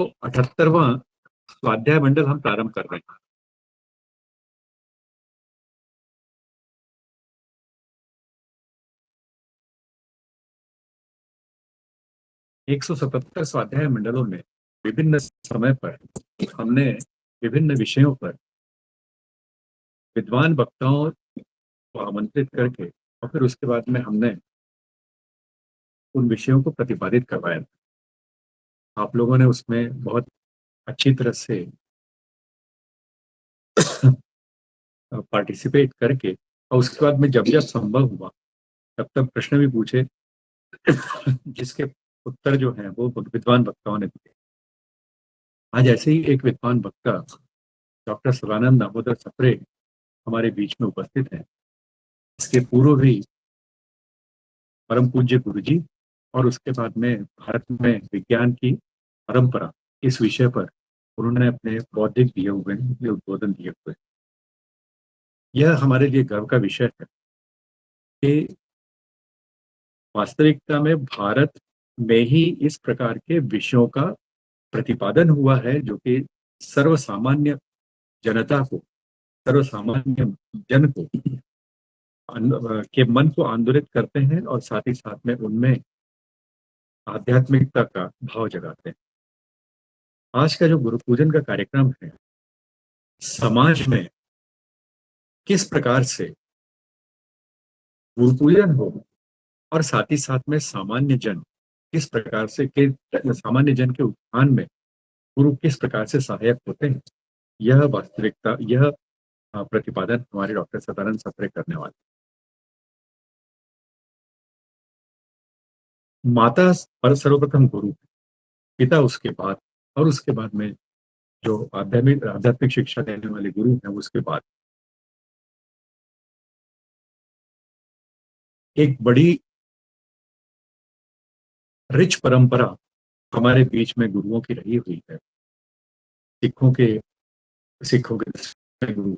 78वां स्वाध्याय मंडल हम प्रारंभ कर रहे हैं। एक 177 स्वाध्याय मंडलों में विभिन्न समय पर हमने विभिन्न विषयों पर विद्वान वक्ताओं को आमंत्रित करके और फिर उसके बाद में हमने उन विषयों को प्रतिपादित करवाया। आप लोगों ने उसमें बहुत अच्छी तरह से पार्टिसिपेट करके और उसके बाद में जब जब संभव हुआ तब तब प्रश्न भी पूछे जिसके उत्तर जो हैं वो विद्वान वक्ताओं ने दिए। आज ऐसे ही एक विद्वान वक्ता डॉक्टर सदानंद दामोदर सप्रे हमारे बीच में उपस्थित हैं। इसके पूर्व भी परम पूज्य गुरु जी और उसके बाद में भारत में विज्ञान की परंपरा इस विषय पर उन्होंने अपने बौद्धिक दिए हुए उद्बोधन दिए हुए। यह हमारे लिए गर्व का विषय है कि वास्तविकता में भारत में ही इस प्रकार के विषयों का प्रतिपादन हुआ है जो कि सर्वसामान्य जनता को, सर्वसामान्य जन को के मन को आंदोलित करते हैं और साथ ही साथ में उनमें आध्यात्मिकता का भाव जगाते हैं। आज का जो गुरु पूजन का कार्यक्रम है, समाज में किस प्रकार से गुरु पूजन हो और साथ ही साथ में सामान्य जन किस प्रकार से के सामान्य जन के उत्थान में गुरु किस प्रकार से सहायक होते हैं, यह वास्तविकता, यह प्रतिपादन हमारे डॉक्टर सदानंद सप्रे करने वाले। माता पर सर्वप्रथम गुरु, पिता उसके बाद, और उसके बाद में जो आध्यात्मिक शिक्षा देने वाले गुरु हैं उसके बाद एक बड़ी रिच परंपरा हमारे बीच में गुरुओं की रही हुई है। सिखों के 10 गुरु,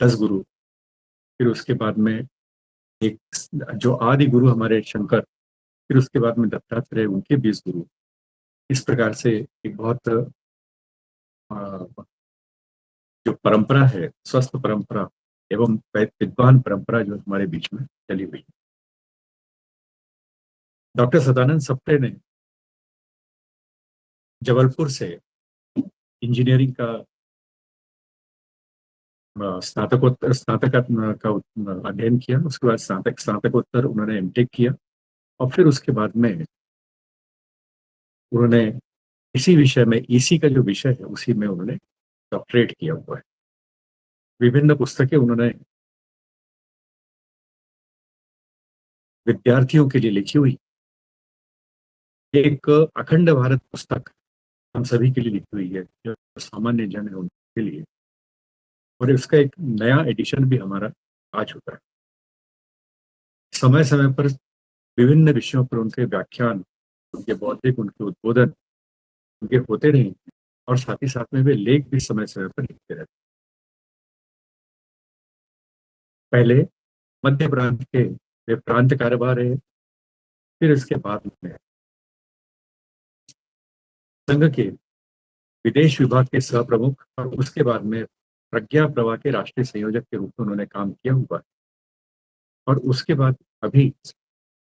10 गुरु, फिर उसके बाद में एक जो आदि गुरु हमारे शंकर, फिर उसके बाद में दत्तात्रेय, उनके 20 गुरु। इस प्रकार से एक बहुत जो परंपरा है, स्वस्थ परंपरा एवं विद्वान परंपरा जो हमारे बीच में चली हुई है। डॉक्टर सदानंद सप्रे ने जबलपुर से इंजीनियरिंग का स्नातक का अध्ययन किया। उसके बाद स्नातकोत्तर उन्होंने एमटेक किया और फिर उसके बाद में उन्होंने इसी विषय में, इसी का जो विषय है उसी में उन्होंने डॉक्टरेट किया हुआ है। विभिन्न पुस्तकें उन्होंने विद्यार्थियों के लिए लिखी हुई। एक अखंड भारत पुस्तक हम सभी के लिए लिखी हुई है जो सामान्य जन है उनके लिए, और इसका एक नया एडिशन भी हमारा आ चुका है। समय समय पर विभिन्न विषयों पर उनके व्याख्यान, उनके बौद्धिक, उनके उद्बोधन उनके होते रहे और साथ ही साथ में वे लेख भी समय समय पर लिखते रहते। पहले मध्य प्रांत के वे प्रांत कार्यवाह रहे, फिर इसके बाद में संघ के विदेश विभाग के सह प्रमुख और उसके बाद में प्रज्ञा प्रवाह के राष्ट्रीय संयोजक के रूप में उन्होंने काम किया हुआ है। और उसके बाद अभी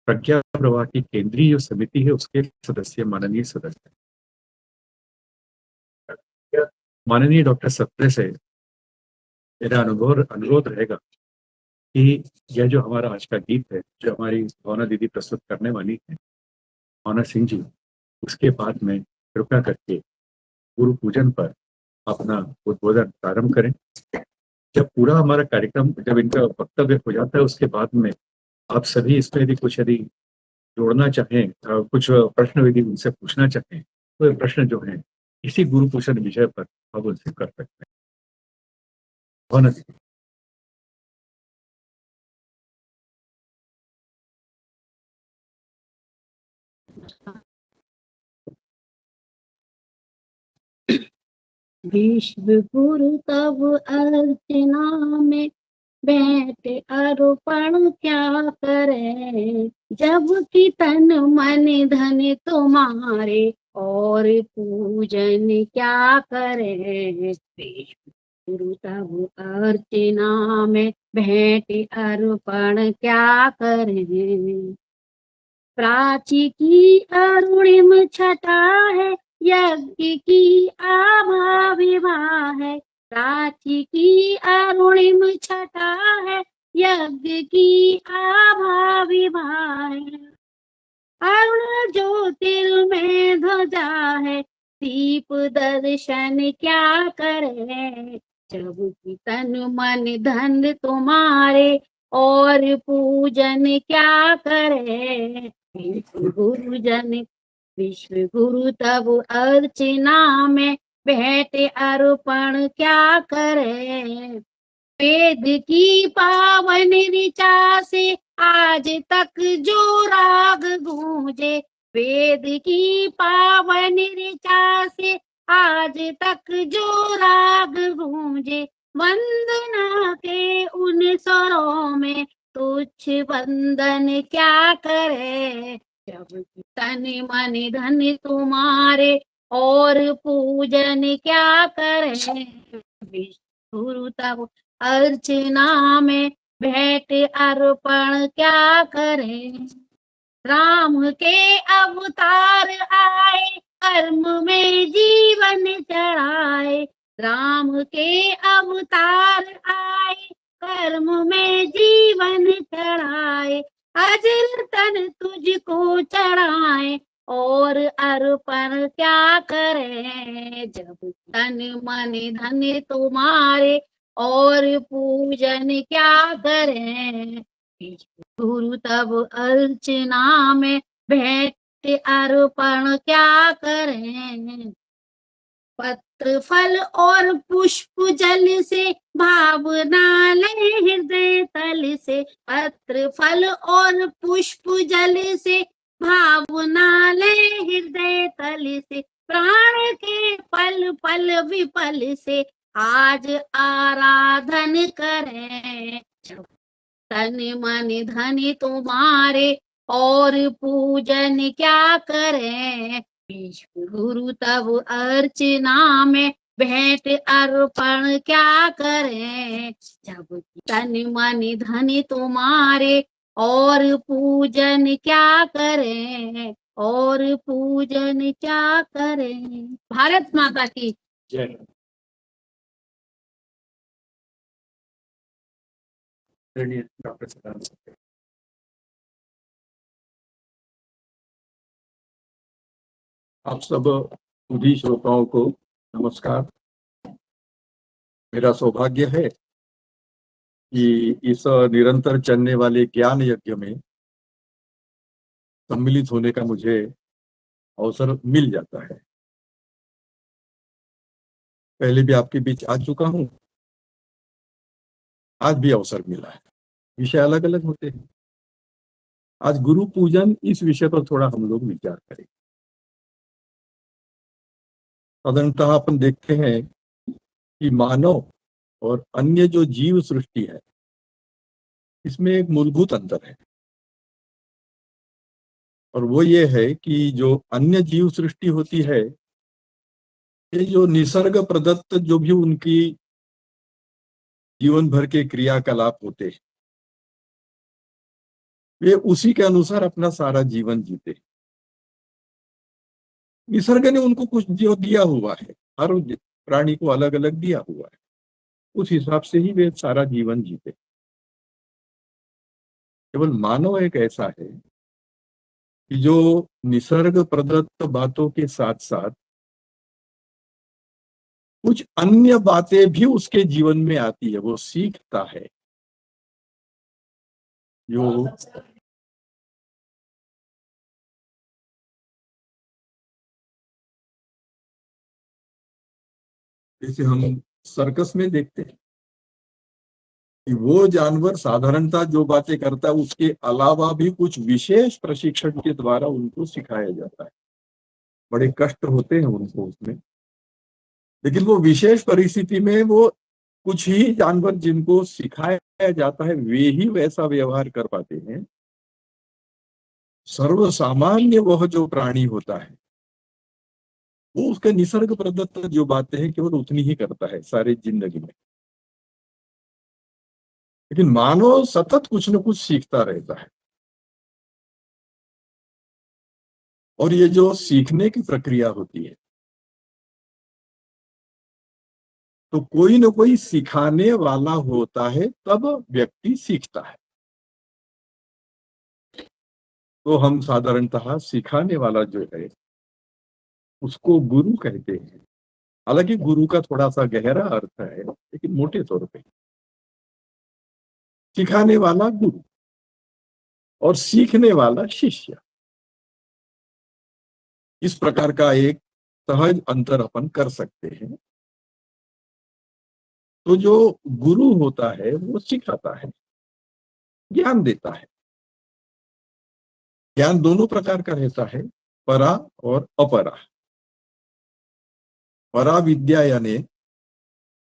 प्रज्ञा प्रवाह की केंद्रीय जो समिति है उसके सदस्य, माननीय सदस्य माननीय डॉक्टर सप्रे से मेरा अनुरोध रहेगा कि यह जो हमारा आज का गीत है, जो हमारी भावना दीदी प्रस्तुत करने वाली है, भावना सिंह जी, उसके बाद में कृपया करके गुरु पूजन पर अपना उद्बोधन प्रारंभ करें। जब पूरा हमारा कार्यक्रम, जब इनका वक्तव्य हो जाता है, उसके बाद में आप सभी इसमें यदि कुछ जोड़ना चाहें, कुछ प्रश्न यदि उनसे पूछना चाहें, तो ये प्रश्न जो है इसी गुरु पूजन विषय पर आप उनसे कर सकते हैं। भावना दीदी। विश्व गुरु तब अर्चना में बैठ अर्पण क्या करे, जब कि तन मन धन तुम्हारे और पूजन क्या करें। गुरु तब अर्चना में भेंट अर्पण क्या करें। प्राची की अरुणिम छटा है, यज्ञ की आभा विवाह है। प्राची की अरुणिम छटा है, यज्ञ की आभा विवाह है। अरुण ज्योतिर्मय ध्वजा है, दीप दर्शन क्या करे। जब कि तन मन धन तुम्हारे, और पूजन क्या करे। विश्व गुरु तब अर्चना में भेंट अर्पण क्या करे। वेद की पावन ऋचा से आज तक जो राग गूंजे। वेद की पावन ऋचा से आज तक जो राग गूंजे। वंदना के उन स्वरों में तुच्छ वंदन क्या करे। जब तन मन धन तुम्हारे, और पूजन क्या करे। गुरु तब अर्चना में भेंट अर्पण क्या करें। राम के अवतार आए, कर्म में जीवन चढ़ाए। राम के अवतार आए, कर्म में जीवन चढ़ाए। अजर तन तुझको चढ़ाए, और अर्पण क्या करें। जब तन मन धन तुम्हारे, और पूजन क्या करें। गुरु तब अर्चना में भेंट अर्पण क्या करें। पत्र फल और पुष्प जल से, भावना ले हृदय तल से। पत्र फल और पुष्प जल से, भावना ले हृदय तल से। प्राण के पल पल विपल से, आज आराधन करें। तन मन धन तुम्हारे, और पूजन क्या करें। विश्व गुरु तब अर्चना में भेंट अर्पण क्या करें। जब तन मन धन तुम्हारे, और पूजन क्या करें। और पूजन क्या करें। भारत माता की जय। डॉक्टर सदानंद सप्रे। आप सब सभी श्रोताओं को नमस्कार। मेरा सौभाग्य है कि इस निरंतर चलने वाले ज्ञान यज्ञ में सम्मिलित होने का मुझे अवसर मिल जाता है। पहले भी आपके बीच आ चुका हूं, आज भी अवसर मिला है। विषय अलग अलग होते हैं। आज गुरु पूजन, इस विषय पर थोड़ा हम लोग विचार करेंगे। साधारणतः अपन देखते हैं कि मानव और अन्य जो जीव सृष्टि है, इसमें एक मूलभूत अंतर है, और वो ये है कि जो अन्य जीव सृष्टि होती है, ये जो निसर्ग प्रदत्त जो भी उनकी जीवन भर के क्रियाकलाप होते हैं, वे उसी के अनुसार अपना सारा जीवन जीते। निसर्ग ने उनको कुछ जो दिया हुआ है, हर प्राणी को अलग अलग दिया हुआ है, उस हिसाब से ही वे सारा जीवन जीते। केवल मानव एक ऐसा है कि जो निसर्ग प्रदत्त बातों के साथ साथ कुछ अन्य बातें भी उसके जीवन में आती है, वो सीखता है। जो जैसे हम सर्कस में देखते हैं कि वो जानवर साधारणतः जो बातें करता है, उसके अलावा भी कुछ विशेष प्रशिक्षण के द्वारा उनको सिखाया जाता है। बड़े कष्ट होते हैं उनको उसमें, लेकिन वो विशेष परिस्थिति में वो कुछ ही जानवर जिनको सिखाया जाता है, वे ही वैसा व्यवहार कर पाते हैं। सर्वसामान्य वह जो प्राणी होता है, वो उसके निसर्ग प्रदत्त जो बातें हैं केवल उतनी ही करता है सारी जिंदगी में। लेकिन मानव सतत कुछ न कुछ सीखता रहता है, और ये जो सीखने की प्रक्रिया होती है, तो कोई न कोई सिखाने वाला होता है, तब व्यक्ति सीखता है। तो हम साधारणतः सिखाने वाला जो है उसको गुरु कहते हैं। हालांकि गुरु का थोड़ा सा गहरा अर्थ है, लेकिन मोटे तौर पे सिखाने वाला गुरु और सीखने वाला शिष्य, इस प्रकार का एक सहज अंतर अपन कर सकते हैं। तो जो गुरु होता है वो सिखाता है, ज्ञान देता है। ज्ञान दोनों प्रकार का रहता है, परा और अपरा। परा विद्या यानी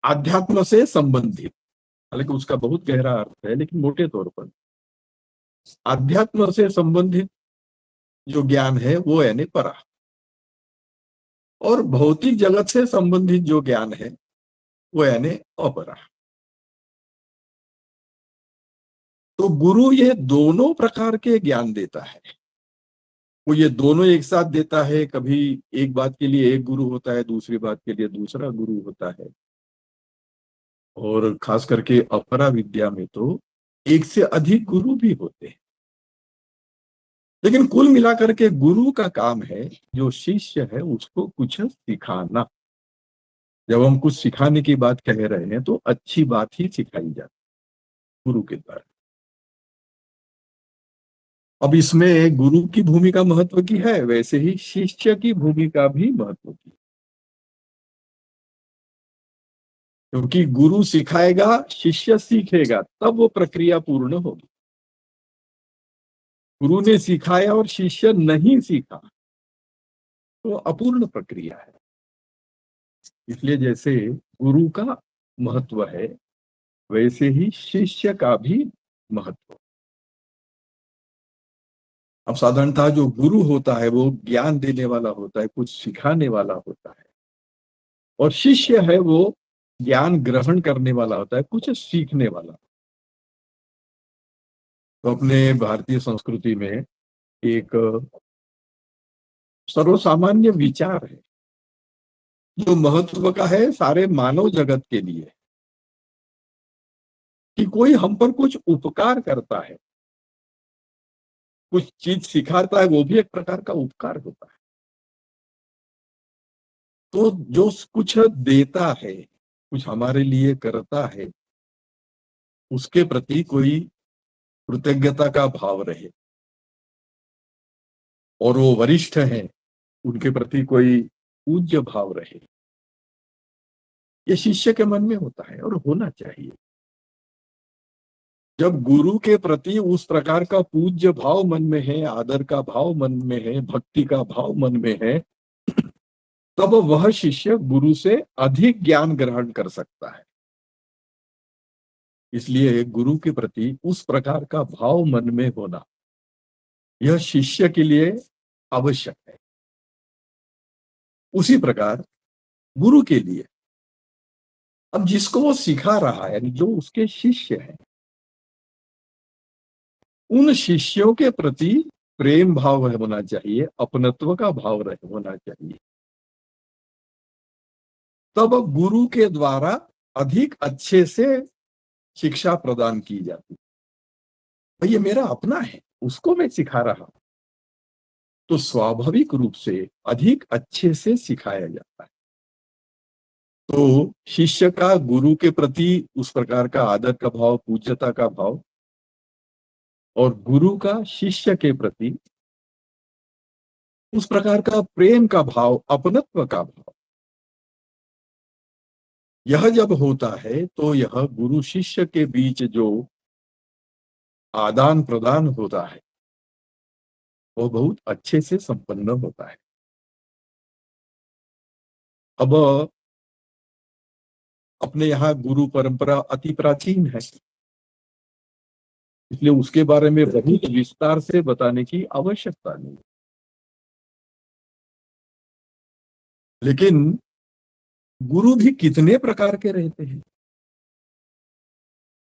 आध्यात्म से संबंधित, हालांकि उसका बहुत गहरा अर्थ है, लेकिन मोटे तौर पर आध्यात्म से संबंधित जो ज्ञान है वो यानी परा, और भौतिक जगत से संबंधित जो ज्ञान है वो यानी अपरा। तो गुरु ये दोनों प्रकार के ज्ञान देता है। वो ये दोनों एक साथ देता है। कभी एक बात के लिए एक गुरु होता है, दूसरी बात के लिए दूसरा गुरु होता है। और खास करके अपरा विद्या में तो एक से अधिक गुरु भी होते हैं। लेकिन कुल मिलाकर के गुरु का काम है, जो शिष्य है उसको कुछ सिखाना। जब हम कुछ सिखाने की बात कह रहे हैं तो अच्छी बात ही सिखाई जाती है गुरु के द्वारा। अब इसमें गुरु की भूमिका महत्व की है, वैसे ही शिष्य की भूमिका भी महत्व की, क्योंकि गुरु सिखाएगा, शिष्य सीखेगा, तब वो प्रक्रिया पूर्ण होगी। गुरु ने सिखाया और शिष्य नहीं सीखा तो अपूर्ण प्रक्रिया है। इसलिए जैसे गुरु का महत्व है, वैसे ही शिष्य का भी महत्व। अब साधारणतः जो गुरु होता है वो ज्ञान देने वाला होता है, कुछ सिखाने वाला होता है, और शिष्य है वो ज्ञान ग्रहण करने वाला होता है, कुछ सीखने वाला। तो अपने भारतीय संस्कृति में एक सर्वसामान्य विचार है जो महत्व का है सारे मानव जगत के लिए, कि कोई हम पर कुछ उपकार करता है, कुछ चीज सिखाता है, वो भी एक प्रकार का उपकार होता है। तो जो कुछ देता है, कुछ हमारे लिए करता है, उसके प्रति कोई कृतज्ञता का भाव रहे, और वो वरिष्ठ हैं उनके प्रति कोई पूज्य भाव रहे, ये शिष्य के मन में होता है और होना चाहिए। जब गुरु के प्रति उस प्रकार का पूज्य भाव मन में है, आदर का भाव मन में है, भक्ति का भाव मन में है, तब वह शिष्य गुरु से अधिक ज्ञान ग्रहण कर सकता है। इसलिए गुरु के प्रति उस प्रकार का भाव मन में होना यह शिष्य के लिए आवश्यक है। उसी प्रकार गुरु के लिए अब जिसको वो सिखा रहा है, यानी जो उसके शिष्य हैं, उन शिष्यों के प्रति प्रेम भाव होना चाहिए, अपनत्व का भाव होना चाहिए। तब गुरु के द्वारा अधिक अच्छे से शिक्षा प्रदान की जाती है। भाई ये मेरा अपना है, उसको मैं सिखा रहा हूं, तो स्वाभाविक रूप से अधिक अच्छे से सिखाया जाता है। तो शिष्य का गुरु के प्रति उस प्रकार का आदर का भाव, पूज्यता का भाव, और गुरु का शिष्य के प्रति उस प्रकार का प्रेम का भाव, अपनत्व का भाव, यह जब होता है तो यह गुरु शिष्य के बीच जो आदान प्रदान होता है वो बहुत अच्छे से संपन्न होता है। अब अपने यहाँ गुरु परंपरा अति प्राचीन है, इसलिए उसके बारे में बहुत विस्तार से बताने की आवश्यकता नहीं। लेकिन गुरु भी कितने प्रकार के रहते हैं।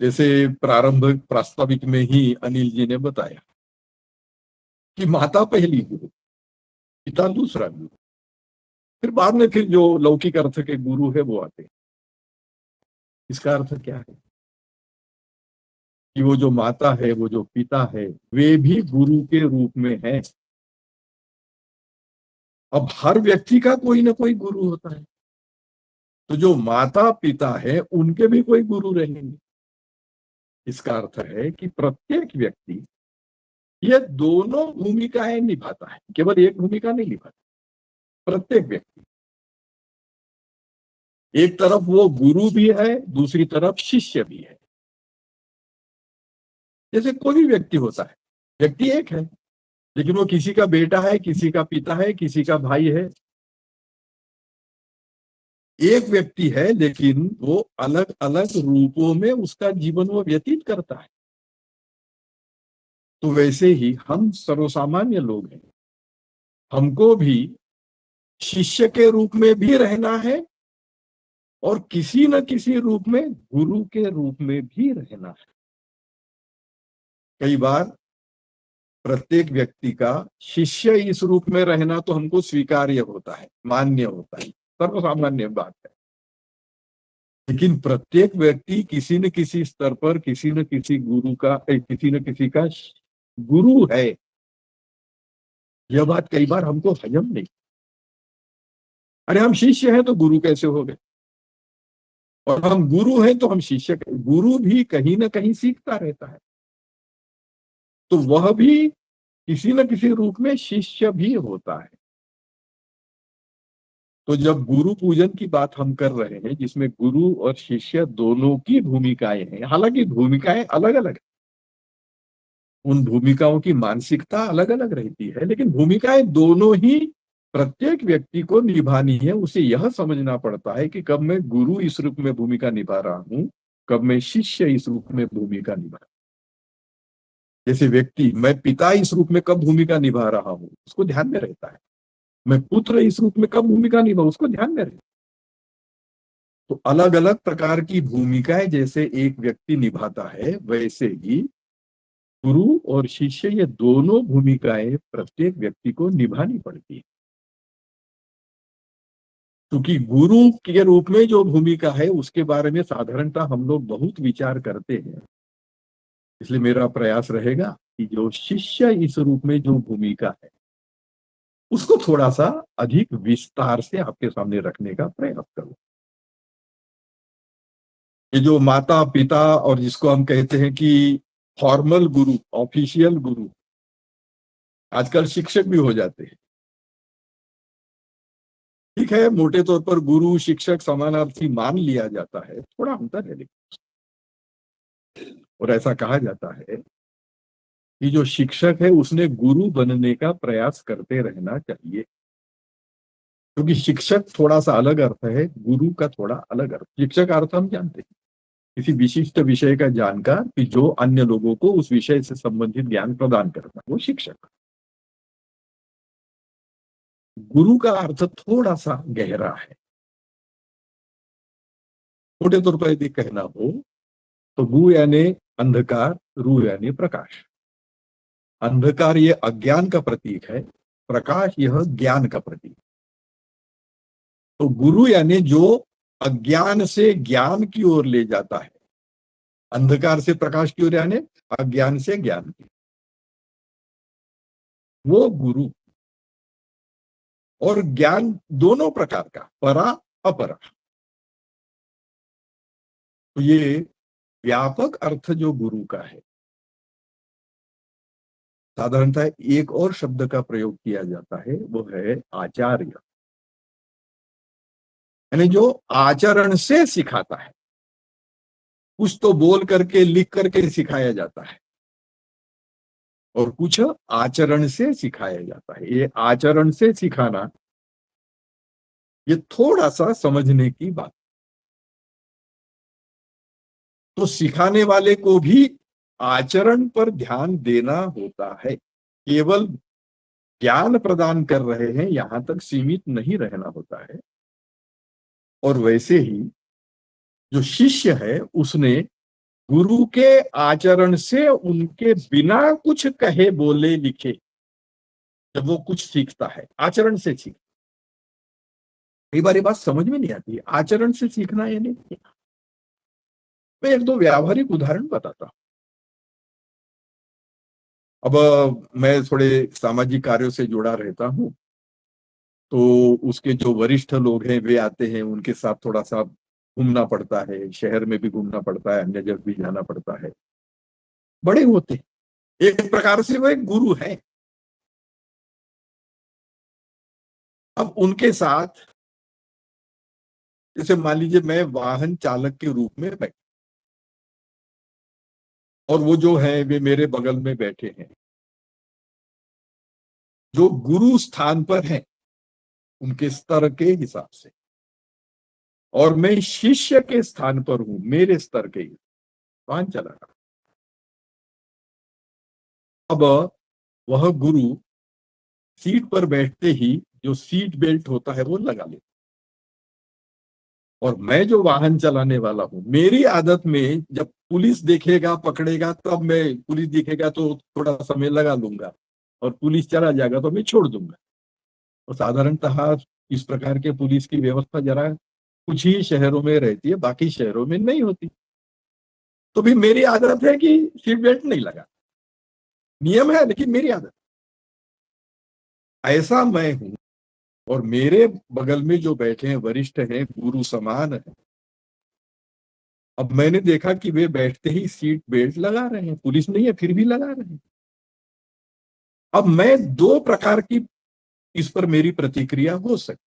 जैसे प्रारंभ प्रास्ताविक में ही अनिल जी ने बताया कि माता पहली गुरु, पिता दूसरा गुरु, फिर बाद में फिर जो लौकिक अर्थ के गुरु है वो आते हैं। इसका अर्थ क्या है कि वो जो माता है, वो जो पिता है, वे भी गुरु के रूप में हैं। अब हर व्यक्ति का कोई ना कोई गुरु होता है, तो जो माता पिता है उनके भी कोई गुरु रहेंगे। इसका अर्थ है कि प्रत्येक व्यक्ति ये दोनों भूमिकाएं निभाता है, केवल एक भूमिका नहीं निभाता। प्रत्येक व्यक्ति एक तरफ वो गुरु भी है, दूसरी तरफ शिष्य भी है। जैसे कोई भी व्यक्ति होता है, व्यक्ति एक है, लेकिन वो किसी का बेटा है, किसी का पिता है, किसी का भाई है। एक व्यक्ति है, लेकिन वो अलग अलग रूपों में उसका जीवन वो व्यतीत करता है। तो वैसे ही हम सर्वसामान्य लोग हैं, हमको भी शिष्य के रूप में भी रहना है और किसी न किसी रूप में गुरु के रूप में भी रहना है। कई बार प्रत्येक व्यक्ति का शिष्य इस रूप में रहना तो हमको स्वीकार्य होता है, मान्य होता है, सर्वसामान्य बात है। लेकिन प्रत्येक व्यक्ति किसी न किसी स्तर पर किसी न किसी गुरु का, किसी न किसी का गुरु है। यह बात कई बार हमको हजम नहीं। अरे हम शिष्य हैं तो गुरु कैसे हो गए, और हम गुरु हैं तो हम शिष्य। गुरु भी कहीं ना कहीं सीखता रहता है, तो वह भी किसी न किसी रूप में शिष्य भी होता है। तो जब गुरु पूजन की बात हम कर रहे हैं, जिसमें गुरु और शिष्य दोनों की भूमिकाएं हैं, हालांकि भूमिकाएं अलग अलग, उन भूमिकाओं की मानसिकता अलग अलग रहती है, लेकिन भूमिकाएं दोनों ही प्रत्येक व्यक्ति को निभानी है। उसे यह समझना पड़ता है कि कब मैं गुरु इस रूप में भूमिका निभा रहा हूं, कब मैं शिष्य इस रूप में भूमिका निभा रहा हूं। जैसे व्यक्ति, मैं पिता इस रूप में कब भूमिका निभा रहा हूं, उसको ध्यान में रहता है। मैं पुत्र इस रूप में कब भूमिका निभा, उसको ध्यान में रहता है। तो अलग अलग प्रकार की भूमिकाएं जैसे एक व्यक्ति निभाता है, वैसे ही गुरु और शिष्य, ये दोनों भूमिकाएं प्रत्येक व्यक्ति को निभानी पड़ती है। क्योंकि गुरु के रूप में जो भूमिका है उसके बारे में साधारणतः हम लोग बहुत विचार करते हैं। इसलिए मेरा प्रयास रहेगा कि जो शिष्य इस रूप में जो भूमिका है उसको थोड़ा सा अधिक विस्तार से आपके सामने रखने का प्रयास करूं। ये जो माता पिता और जिसको हम कहते हैं कि फॉर्मल गुरु, ऑफिशियल गुरु, आजकल शिक्षक भी हो जाते हैं। ठीक है, मोटे तौर पर गुरु शिक्षक समानार्थी मान लिया जाता है, थोड़ा अंतर है लेकिन। और ऐसा कहा जाता है कि जो शिक्षक है उसने गुरु बनने का प्रयास करते रहना चाहिए, क्योंकि शिक्षक थोड़ा सा अलग अर्थ है, गुरु का थोड़ा अलग अर्थ। शिक्षक अर्थ हम जानते हैं, किसी विशिष्ट विषय का जानकार कि जो अन्य लोगों को उस विषय से संबंधित ज्ञान प्रदान करता है, वो शिक्षक। गुरु का अर्थ थोड़ा सा गहरा है। मोटे तौर पर यदि कहना हो तो गु यानी अंधकार, रू यानी प्रकाश। अंधकार ये अज्ञान का प्रतीक है, प्रकाश यह ज्ञान का प्रतीक। तो गुरु यानी जो अज्ञान से ज्ञान की ओर ले जाता है, अंधकार से प्रकाश की ओर यानी अज्ञान से ज्ञान की, वो गुरु। और ज्ञान दोनों प्रकार का, परा अपरा। तो ये व्यापक अर्थ जो गुरु का है, साधारणतः एक और शब्द का प्रयोग किया जाता है, वो है आचार्य, यानी जो आचरण से सिखाता है। कुछ तो बोल करके लिख करके सिखाया जाता है और कुछ आचरण से सिखाया जाता है। ये आचरण से सिखाना, ये थोड़ा सा समझने की बात। तो सिखाने वाले को भी आचरण पर ध्यान देना होता है, केवल ज्ञान प्रदान कर रहे हैं यहां तक सीमित नहीं रहना होता है। और वैसे ही जो शिष्य है उसने गुरु के आचरण से उनके बिना कुछ कहे बोले लिखे, जब वो कुछ सीखता है आचरण से सीख। कई बार ये बात समझ में नहीं आती, आचरण से सीखना या नहीं। मैं एक दो व्यावहारिक उदाहरण बताता हूं। अब मैं थोड़े सामाजिक कार्यों से जुड़ा रहता हूं, तो उसके जो वरिष्ठ लोग हैं वे आते हैं, उनके साथ थोड़ा सा घूमना पड़ता है, शहर में भी घूमना पड़ता है, अन्य जगह भी जाना पड़ता है। बड़े होते हैं, एक प्रकार से वो एक गुरु है। अब उनके साथ जैसे मान लीजिए मैं वाहन चालक के रूप में बैठ, और वो जो है वे मेरे बगल में बैठे हैं, जो गुरु स्थान पर हैं उनके स्तर के हिसाब से, और मैं शिष्य के स्थान पर हूं मेरे स्तर के ही, वाहन चला रहा। अब वह गुरु सीट पर बैठते ही जो सीट बेल्ट होता है वो लगा लेता, और मैं जो वाहन चलाने वाला हूं, मेरी आदत में जब पुलिस देखेगा पकड़ेगा तब मैं, पुलिस दिखेगा तो थोड़ा समय लगा लूंगा, और पुलिस चला जाएगा तो मैं छोड़ दूंगा। और साधारणतः इस प्रकार के पुलिस की व्यवस्था जरा कुछ ही शहरों में रहती है, बाकी शहरों में नहीं होती। तो भी मेरी आदत है कि सीट बेल्ट नहीं लगा, नियम है लेकिन मेरी आदत। ऐसा मैं हूं, और मेरे बगल में जो बैठे हैं वरिष्ठ हैं, गुरु समान है। अब मैंने देखा कि वे बैठते ही सीट बेल्ट लगा रहे हैं, पुलिस नहीं है फिर भी लगा रहे हैं। अब मैं दो प्रकार की, इस पर मेरी प्रतिक्रिया हो सकती,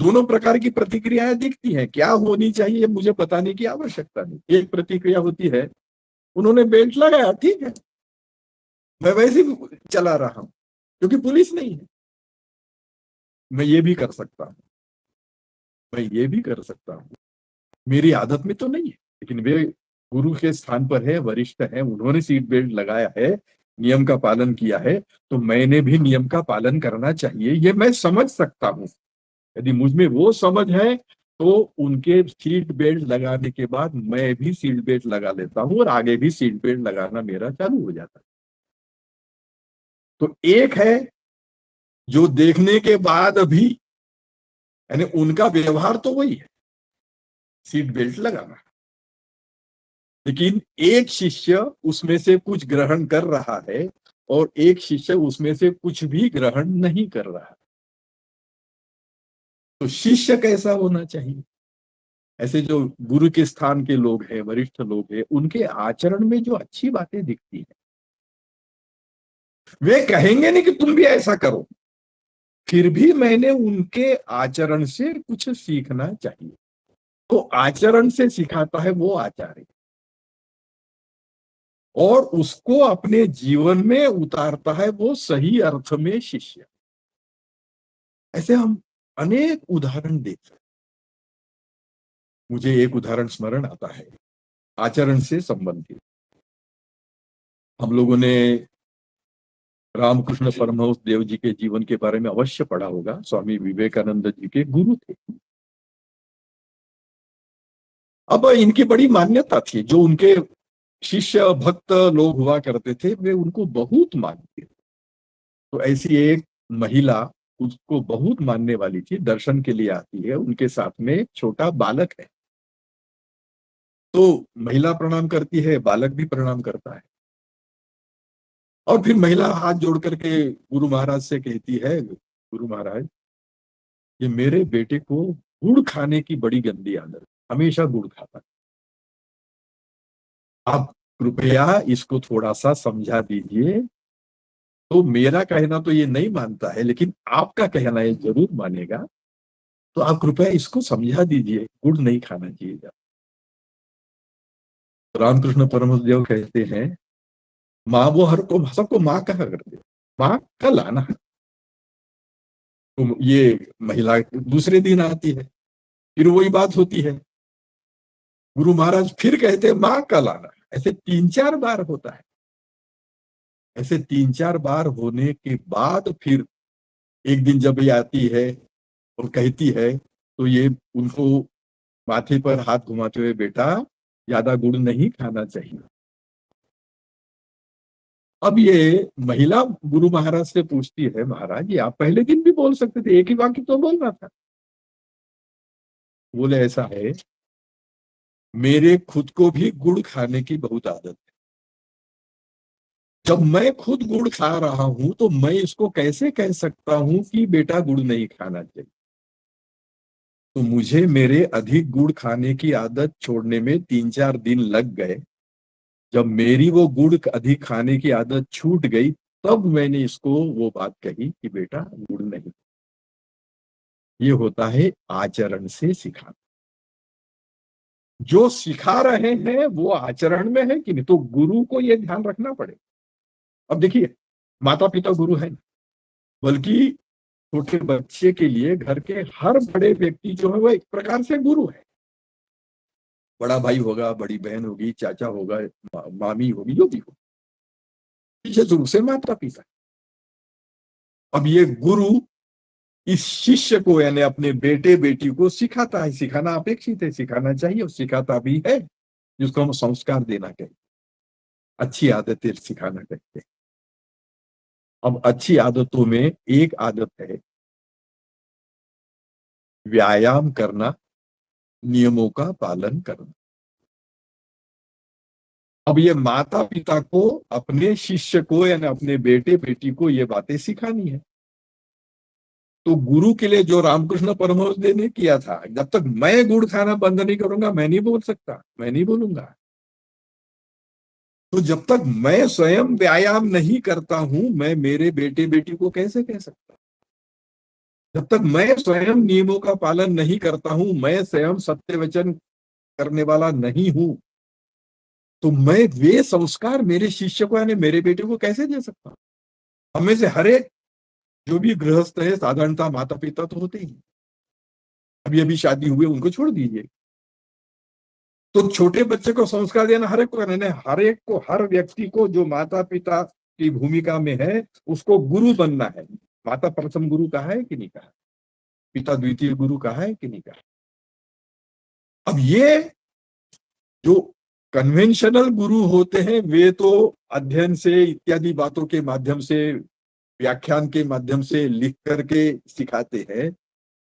दोनों प्रकार की प्रतिक्रियाएं दिखती हैं। क्या होनी चाहिए मुझे बताने की आवश्यकता नहीं। एक प्रतिक्रिया होती है उन्होंने बेल्ट लगाया, ठीक है, मैं वैसे ही चला रहा हूं क्योंकि पुलिस नहीं है। मैं ये भी कर सकता हूं, मैं ये भी कर सकता हूं, मेरी आदत में तो नहीं है, लेकिन वे गुरु के स्थान पर है, वरिष्ठ है, उन्होंने सीट बेल्ट लगाया है, नियम का पालन किया है, तो मैंने भी नियम का पालन करना चाहिए, ये मैं समझ सकता हूं। यदि मुझ में वो समझ है तो उनके सीट बेल्ट लगाने के बाद मैं भी सीट बेल्ट लगा लेता हूं, और आगे भी सीट बेल्ट लगाना मेरा चालू हो जाता है। तो एक है जो देखने के बाद भी, यानी उनका व्यवहार तो वही है, सीट बेल्ट लगाना, लेकिन एक शिष्य उसमें से कुछ ग्रहण कर रहा है और एक शिष्य उसमें से कुछ भी ग्रहण नहीं कर रहा है। तो शिष्य कैसा होना चाहिए? ऐसे जो गुरु के स्थान के लोग हैं, वरिष्ठ लोग हैं, उनके आचरण में जो अच्छी बातें दिखती हैं, वे कहेंगे नहीं कि तुम भी ऐसा करो, फिर भी मैंने उनके आचरण से कुछ सीखना चाहिए। तो आचरण से सिखाता है वो आचार्य, और उसको अपने जीवन में उतारता है वो सही अर्थ में शिष्य। ऐसे हम अनेक उदाहरण देख सकते। मुझे एक उदाहरण स्मरण आता है आचरण से संबंधित। हम लोगों ने रामकृष्ण परमहंस देव जी के जीवन के बारे में अवश्य पढ़ा होगा। स्वामी विवेकानंद जी के गुरु थे। अब इनकी बड़ी मान्यता थी, जो उनके शिष्य भक्त लोग हुआ करते थे वे उनको बहुत मानते थे। तो ऐसी एक महिला उसको बहुत मानने वाली थी, दर्शन के लिए आती है, उनके साथ में एक छोटा बालक है। तो महिला प्रणाम करती है, बालक भी प्रणाम करता है, और फिर महिला हाथ जोड़ करके गुरु महाराज से कहती है, गुरु महाराज ये मेरे बेटे को गुड़ खाने की बड़ी गंदी आदत, हमेशा गुड़ खाता है, आप कृपया इसको थोड़ा सा समझा दीजिए। तो मेरा कहना तो ये नहीं मानता है, लेकिन आपका कहना ये जरूर मानेगा, तो आप कृपया इसको समझा दीजिए, गुड़ नहीं खाना चाहिए। रामकृष्ण परमहंस देव कहते हैं, माँ वो हर को सबको माँ कहा करते, माँ कल आना। तो ये महिला दूसरे दिन आती है, फिर वही बात होती है, गुरु महाराज फिर कहते हैं माँ कल आना। ऐसे 3-4 बार होता है। ऐसे 3-4 बार होने के बाद फिर एक दिन जब ये आती है और कहती है तो ये उनको माथे पर हाथ घुमाते हुए, बेटा ज्यादा गुड़ नहीं खाना चाहिए। अब ये महिला गुरु महाराज से पूछती है, महाराज ये आप पहले दिन भी बोल सकते थे, एक ही वाक्य तो बोलना था। बोले ऐसा है, मेरे खुद को भी गुड़ खाने की बहुत आदत है। जब मैं खुद गुड़ खा रहा हूं तो मैं इसको कैसे कह सकता हूं कि बेटा गुड़ नहीं खाना चाहिए। तो मुझे मेरे अधिक गुड़ खाने की आदत छोड़ने में 3-4 दिन लग गए। जब मेरी वो गुड़ अधिक खाने की आदत छूट गई, तब मैंने इसको वो बात कही कि बेटा गुड़ नहीं। ये होता है आचरण से सिखाना। जो सिखा रहे हैं वो आचरण में है कि नहीं, तो गुरु को ये ध्यान रखना पड़ेगा। अब देखिए, माता पिता गुरु है, बल्कि छोटे बच्चे के लिए घर के हर बड़े व्यक्ति जो है वो एक प्रकार से गुरु है। बड़ा भाई होगा, बड़ी बहन होगी, चाचा होगा, मामी होगी, जो भी हो, विशेष रूप से माता पिता। अब ये गुरु इस शिष्य को यानी अपने बेटे बेटी को सिखाता है। सिखाना अपेक्षित है, सिखाना चाहिए, और सिखाता भी है, जिसको हम संस्कार देना कहते, अच्छी आदतें सिखाना कहते हैं। अब अच्छी आदतों में एक आदत है व्यायाम करना, नियमों का पालन करना। अब ये माता पिता को अपने शिष्य को यानी अपने बेटे बेटी को ये बातें सिखानी है। तो गुरु के लिए जो रामकृष्ण परमहंस ने किया था, जब तक मैं गुड़ खाना बंद नहीं करूंगा मैं नहीं बोल सकता, मैं नहीं बोलूंगा। तो जब तक मैं स्वयं व्यायाम नहीं करता हूं, मैं मेरे बेटे बेटी को कैसे कह सकता? जब तक मैं स्वयं नियमों का पालन नहीं करता हूं, मैं स्वयं सत्य वचन करने वाला नहीं हूं, तो मैं वे संस्कार मेरे शिष्य को यानी मेरे बेटे को कैसे दे सकता हूं? हमें से हर एक जो भी गृहस्थ है, साधारणतः माता पिता तो होते ही, अभी अभी शादी हुए उनको छोड़ दीजिए। तो छोटे बच्चे को संस्कार देना हर एक को करना है। हर एक को, हर व्यक्ति को जो माता पिता की भूमिका में है उसको गुरु बनना है। माता प्रथम गुरु कहा है कि नहीं कहा, पिता द्वितीय गुरु कहा है कि नहीं कहा। अब ये जो कन्वेंशनल गुरु होते हैं वे तो अध्ययन से इत्यादि बातों के माध्यम से, व्याख्यान के माध्यम से लिख करके सिखाते हैं,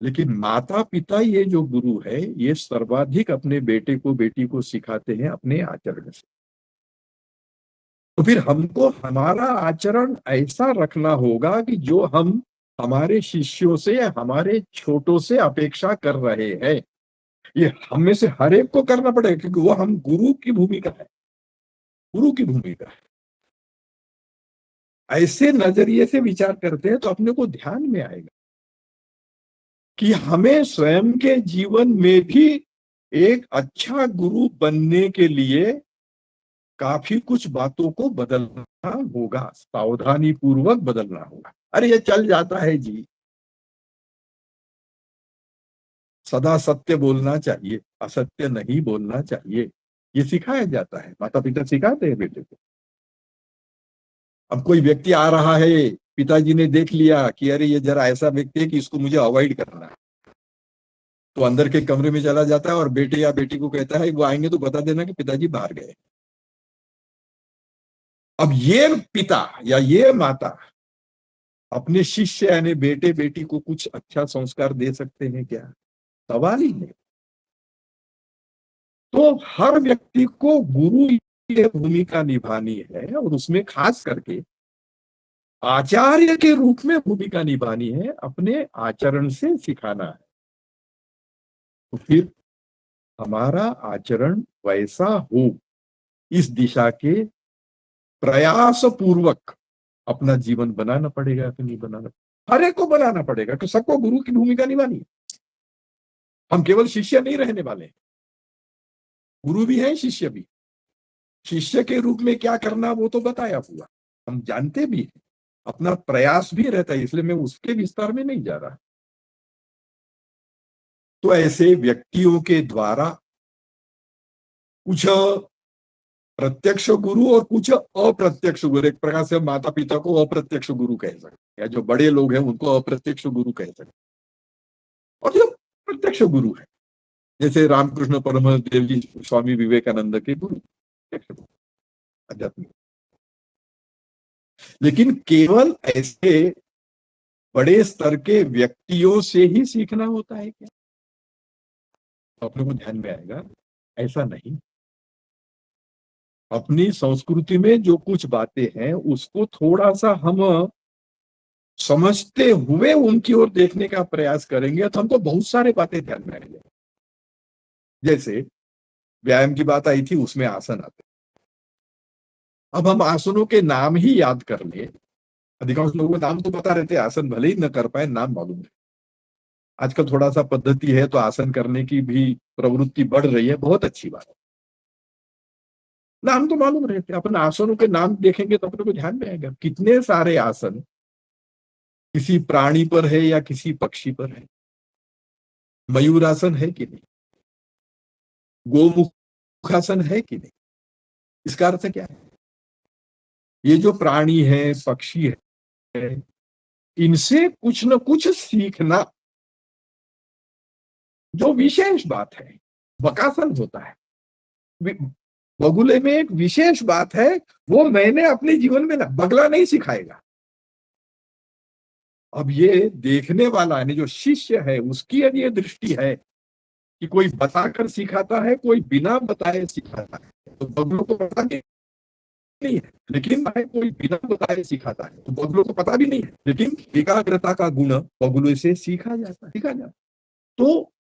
लेकिन माता पिता ये जो गुरु है ये सर्वाधिक अपने बेटे को बेटी को सिखाते हैं अपने आचरण से। तो फिर हमको हमारा आचरण ऐसा रखना होगा कि जो हम हमारे शिष्यों से या हमारे छोटों से अपेक्षा कर रहे हैं, ये हम में से हर एक को करना पड़ेगा, क्योंकि वो हम गुरु की भूमिका है, गुरु की भूमिका है। ऐसे नजरिए से विचार करते हैं तो अपने को ध्यान में आएगा कि हमें स्वयं के जीवन में भी एक अच्छा गुरु बनने के लिए काफी कुछ बातों को बदलना होगा, सावधानी पूर्वक बदलना होगा। अरे ये चल जाता है जी, सदा सत्य बोलना चाहिए, असत्य नहीं बोलना चाहिए, ये सिखाया जाता है, माता पिता सिखाते हैं बेटे को। अब कोई व्यक्ति आ रहा है, पिताजी ने देख लिया कि अरे ये जरा ऐसा व्यक्ति है कि इसको मुझे अवॉइड करना है, तो अंदर के कमरे में चला जाता है और बेटे या बेटी को कहता है वो आएंगे तो बता देना कि पिताजी बाहर गए। अब ये पिता या ये माता अपने शिष्य यानी बेटे बेटी को कुछ अच्छा संस्कार दे सकते हैं क्या? सवाल ही नहीं। तो हर व्यक्ति को गुरु की भूमिका निभानी है, और उसमें खास करके आचार्य के रूप में भूमिका निभानी है, अपने आचरण से सिखाना है। तो फिर हमारा आचरण वैसा हो, इस दिशा के प्रयास पूर्वक अपना जीवन बनाना पड़ेगा कि नहीं बनाना, हर एक को बनाना पड़ेगा। तो सबको गुरु की भूमिका निभानी है। हम केवल शिष्य नहीं रहने वाले, गुरु भी है, शिष्य भी। शिष्य के रूप में क्या करना वो तो बताया हुआ, हम जानते भी हैं, अपना प्रयास भी रहता है, इसलिए मैं उसके विस्तार में नहीं जा रहा। तो ऐसे व्यक्तियों के द्वारा कुछ प्रत्यक्ष गुरु और कुछ अप्रत्यक्ष गुरु, एक प्रकार से माता पिता को अप्रत्यक्ष गुरु कह सकते हैं, या जो बड़े लोग हैं उनको अप्रत्यक्ष गुरु कह सकते हैं। और जो प्रत्यक्ष गुरु है। जैसे रामकृष्ण परमहंस देव जी स्वामी विवेकानंद के गुरु, प्रत्यक्ष गुरु, आध्यात्मिक। लेकिन केवल ऐसे बड़े स्तर के व्यक्तियों से ही सीखना होता है क्या? अपने को ध्यान में आएगा, ऐसा नहीं। अपनी संस्कृति में जो कुछ बातें हैं उसको थोड़ा सा हम समझते हुए उनकी ओर देखने का प्रयास करेंगे तो हमको बहुत सारे बातें ध्यान में आएंगे। जैसे व्यायाम की बात आई थी, उसमें आसन आते। अब हम आसनों के नाम ही याद कर ले, अधिकांश लोगों को नाम तो पता रहते, आसन भले ही न कर पाए, नाम मालूम है। आजकल थोड़ा सा पद्धति है तो आसन करने की भी प्रवृत्ति बढ़ रही है, बहुत अच्छी बात है। नाम तो मालूम रहते, अपन आसनों के नाम देखेंगे तो अपने को ध्यान में आएगा कितने सारे आसन किसी प्राणी पर है या किसी पक्षी पर है। मयूरासन है कि नहीं, गोमुखासन है कि नहीं। इसका अर्थ क्या है? ये जो प्राणी है, पक्षी है, इनसे कुछ न कुछ सीखना, जो विशेष बात है। बकासन होता है, बगुले में एक विशेष बात है, वो मैंने अपने जीवन में ना, बगला नहीं सिखाएगा। अब ये देखने वाला यानी जो शिष्य है उसकी यदि ये दृष्टि है कि कोई बताकर सिखाता है, कोई बिना बताए सिखाता है, तो बगलों को पता नहीं है, लेकिन कोई बिना बताए सिखाता है तो बगलों को पता भी नहीं है, लेकिन एकाग्रता का गुण बगलों से सीखा जाता। तो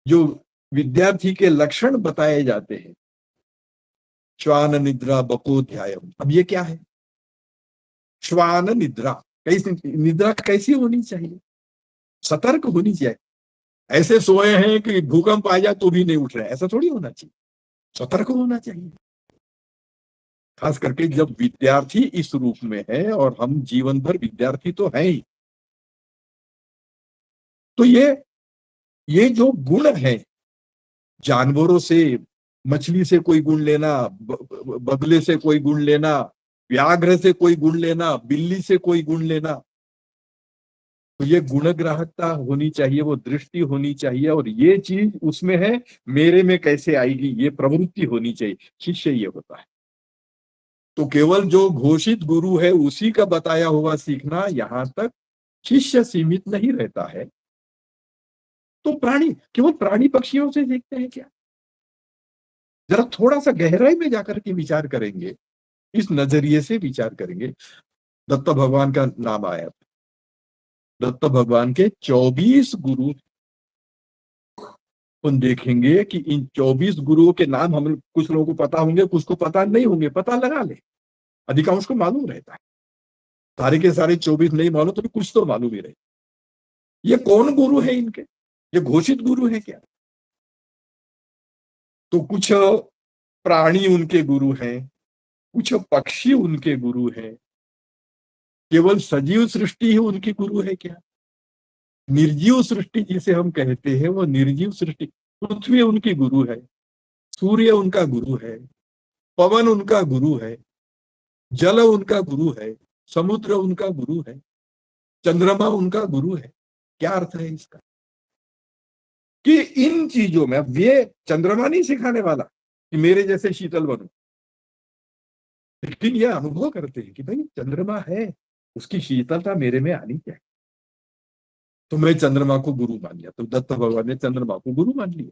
जो विद्यार्थी के लक्षण बताए जाते हैं, श्वान निद्रा बकोध्यायम। अब ये क्या है? श्वान निद्रा, कैसी निद्रा कैसी होनी चाहिए? सतर्क होनी चाहिए। ऐसे सोए हैं कि भूकंप आ जाए तो भी नहीं उठ रहे, ऐसा थोड़ी होना चाहिए। सतर्क होना चाहिए, खास करके जब विद्यार्थी इस रूप में है, और हम जीवन भर विद्यार्थी तो हैं ही। तो ये जो गुण है, जानवरों से, मछली से कोई गुण लेना, बगले से कोई गुण लेना, व्याघ्र से कोई गुण लेना, बिल्ली से कोई गुण लेना, तो ये गुणग्राहकता होनी चाहिए, वो दृष्टि होनी चाहिए। और ये चीज उसमें है, मेरे में कैसे आएगी, ये प्रवृत्ति होनी चाहिए। शिष्य ये होता है। तो केवल जो घोषित गुरु है उसी का बताया हुआ सीखना, यहां तक शिष्य सीमित नहीं रहता है। तो प्राणी, केवल प्राणी पक्षियों से सीखते हैं क्या? जरा थोड़ा सा गहराई में जाकर के विचार करेंगे, इस नजरिए से विचार करेंगे। दत्त भगवान का नाम आया, दत्त भगवान के 24 गुरु। उन देखेंगे कि इन 24 गुरुओं के नाम हम कुछ लोगों को पता होंगे, कुछ को पता नहीं होंगे, पता लगा ले। अधिकांश को मालूम रहता है, सारे के सारे 24 नहीं मालूम तो भी कुछ तो मालूम ही रहे। ये कौन गुरु है इनके? ये घोषित गुरु है क्या? तो कुछ प्राणी उनके गुरु हैं, कुछ पक्षी उनके गुरु हैं, केवल सजीव सृष्टि ही उनकी गुरु है क्या? निर्जीव सृष्टि जिसे हम कहते हैं, वो निर्जीव सृष्टि, पृथ्वी उनकी गुरु है, सूर्य उनका गुरु है, पवन उनका गुरु है, जल उनका गुरु है, समुद्र उनका गुरु है, चंद्रमा उनका गुरु है। क्या अर्थ है इसका? कि इन चीजों में, अब ये चंद्रमा नहीं सिखाने वाला कि मेरे जैसे शीतल बनो, लेकिन ये अनुभव करते हैं कि भाई चंद्रमा है, उसकी शीतलता मेरे में आनी चाहिए। तो मैं चंद्रमा को गुरु मान लिया, तो दत्त भगवान ने चंद्रमा को गुरु मान लिया।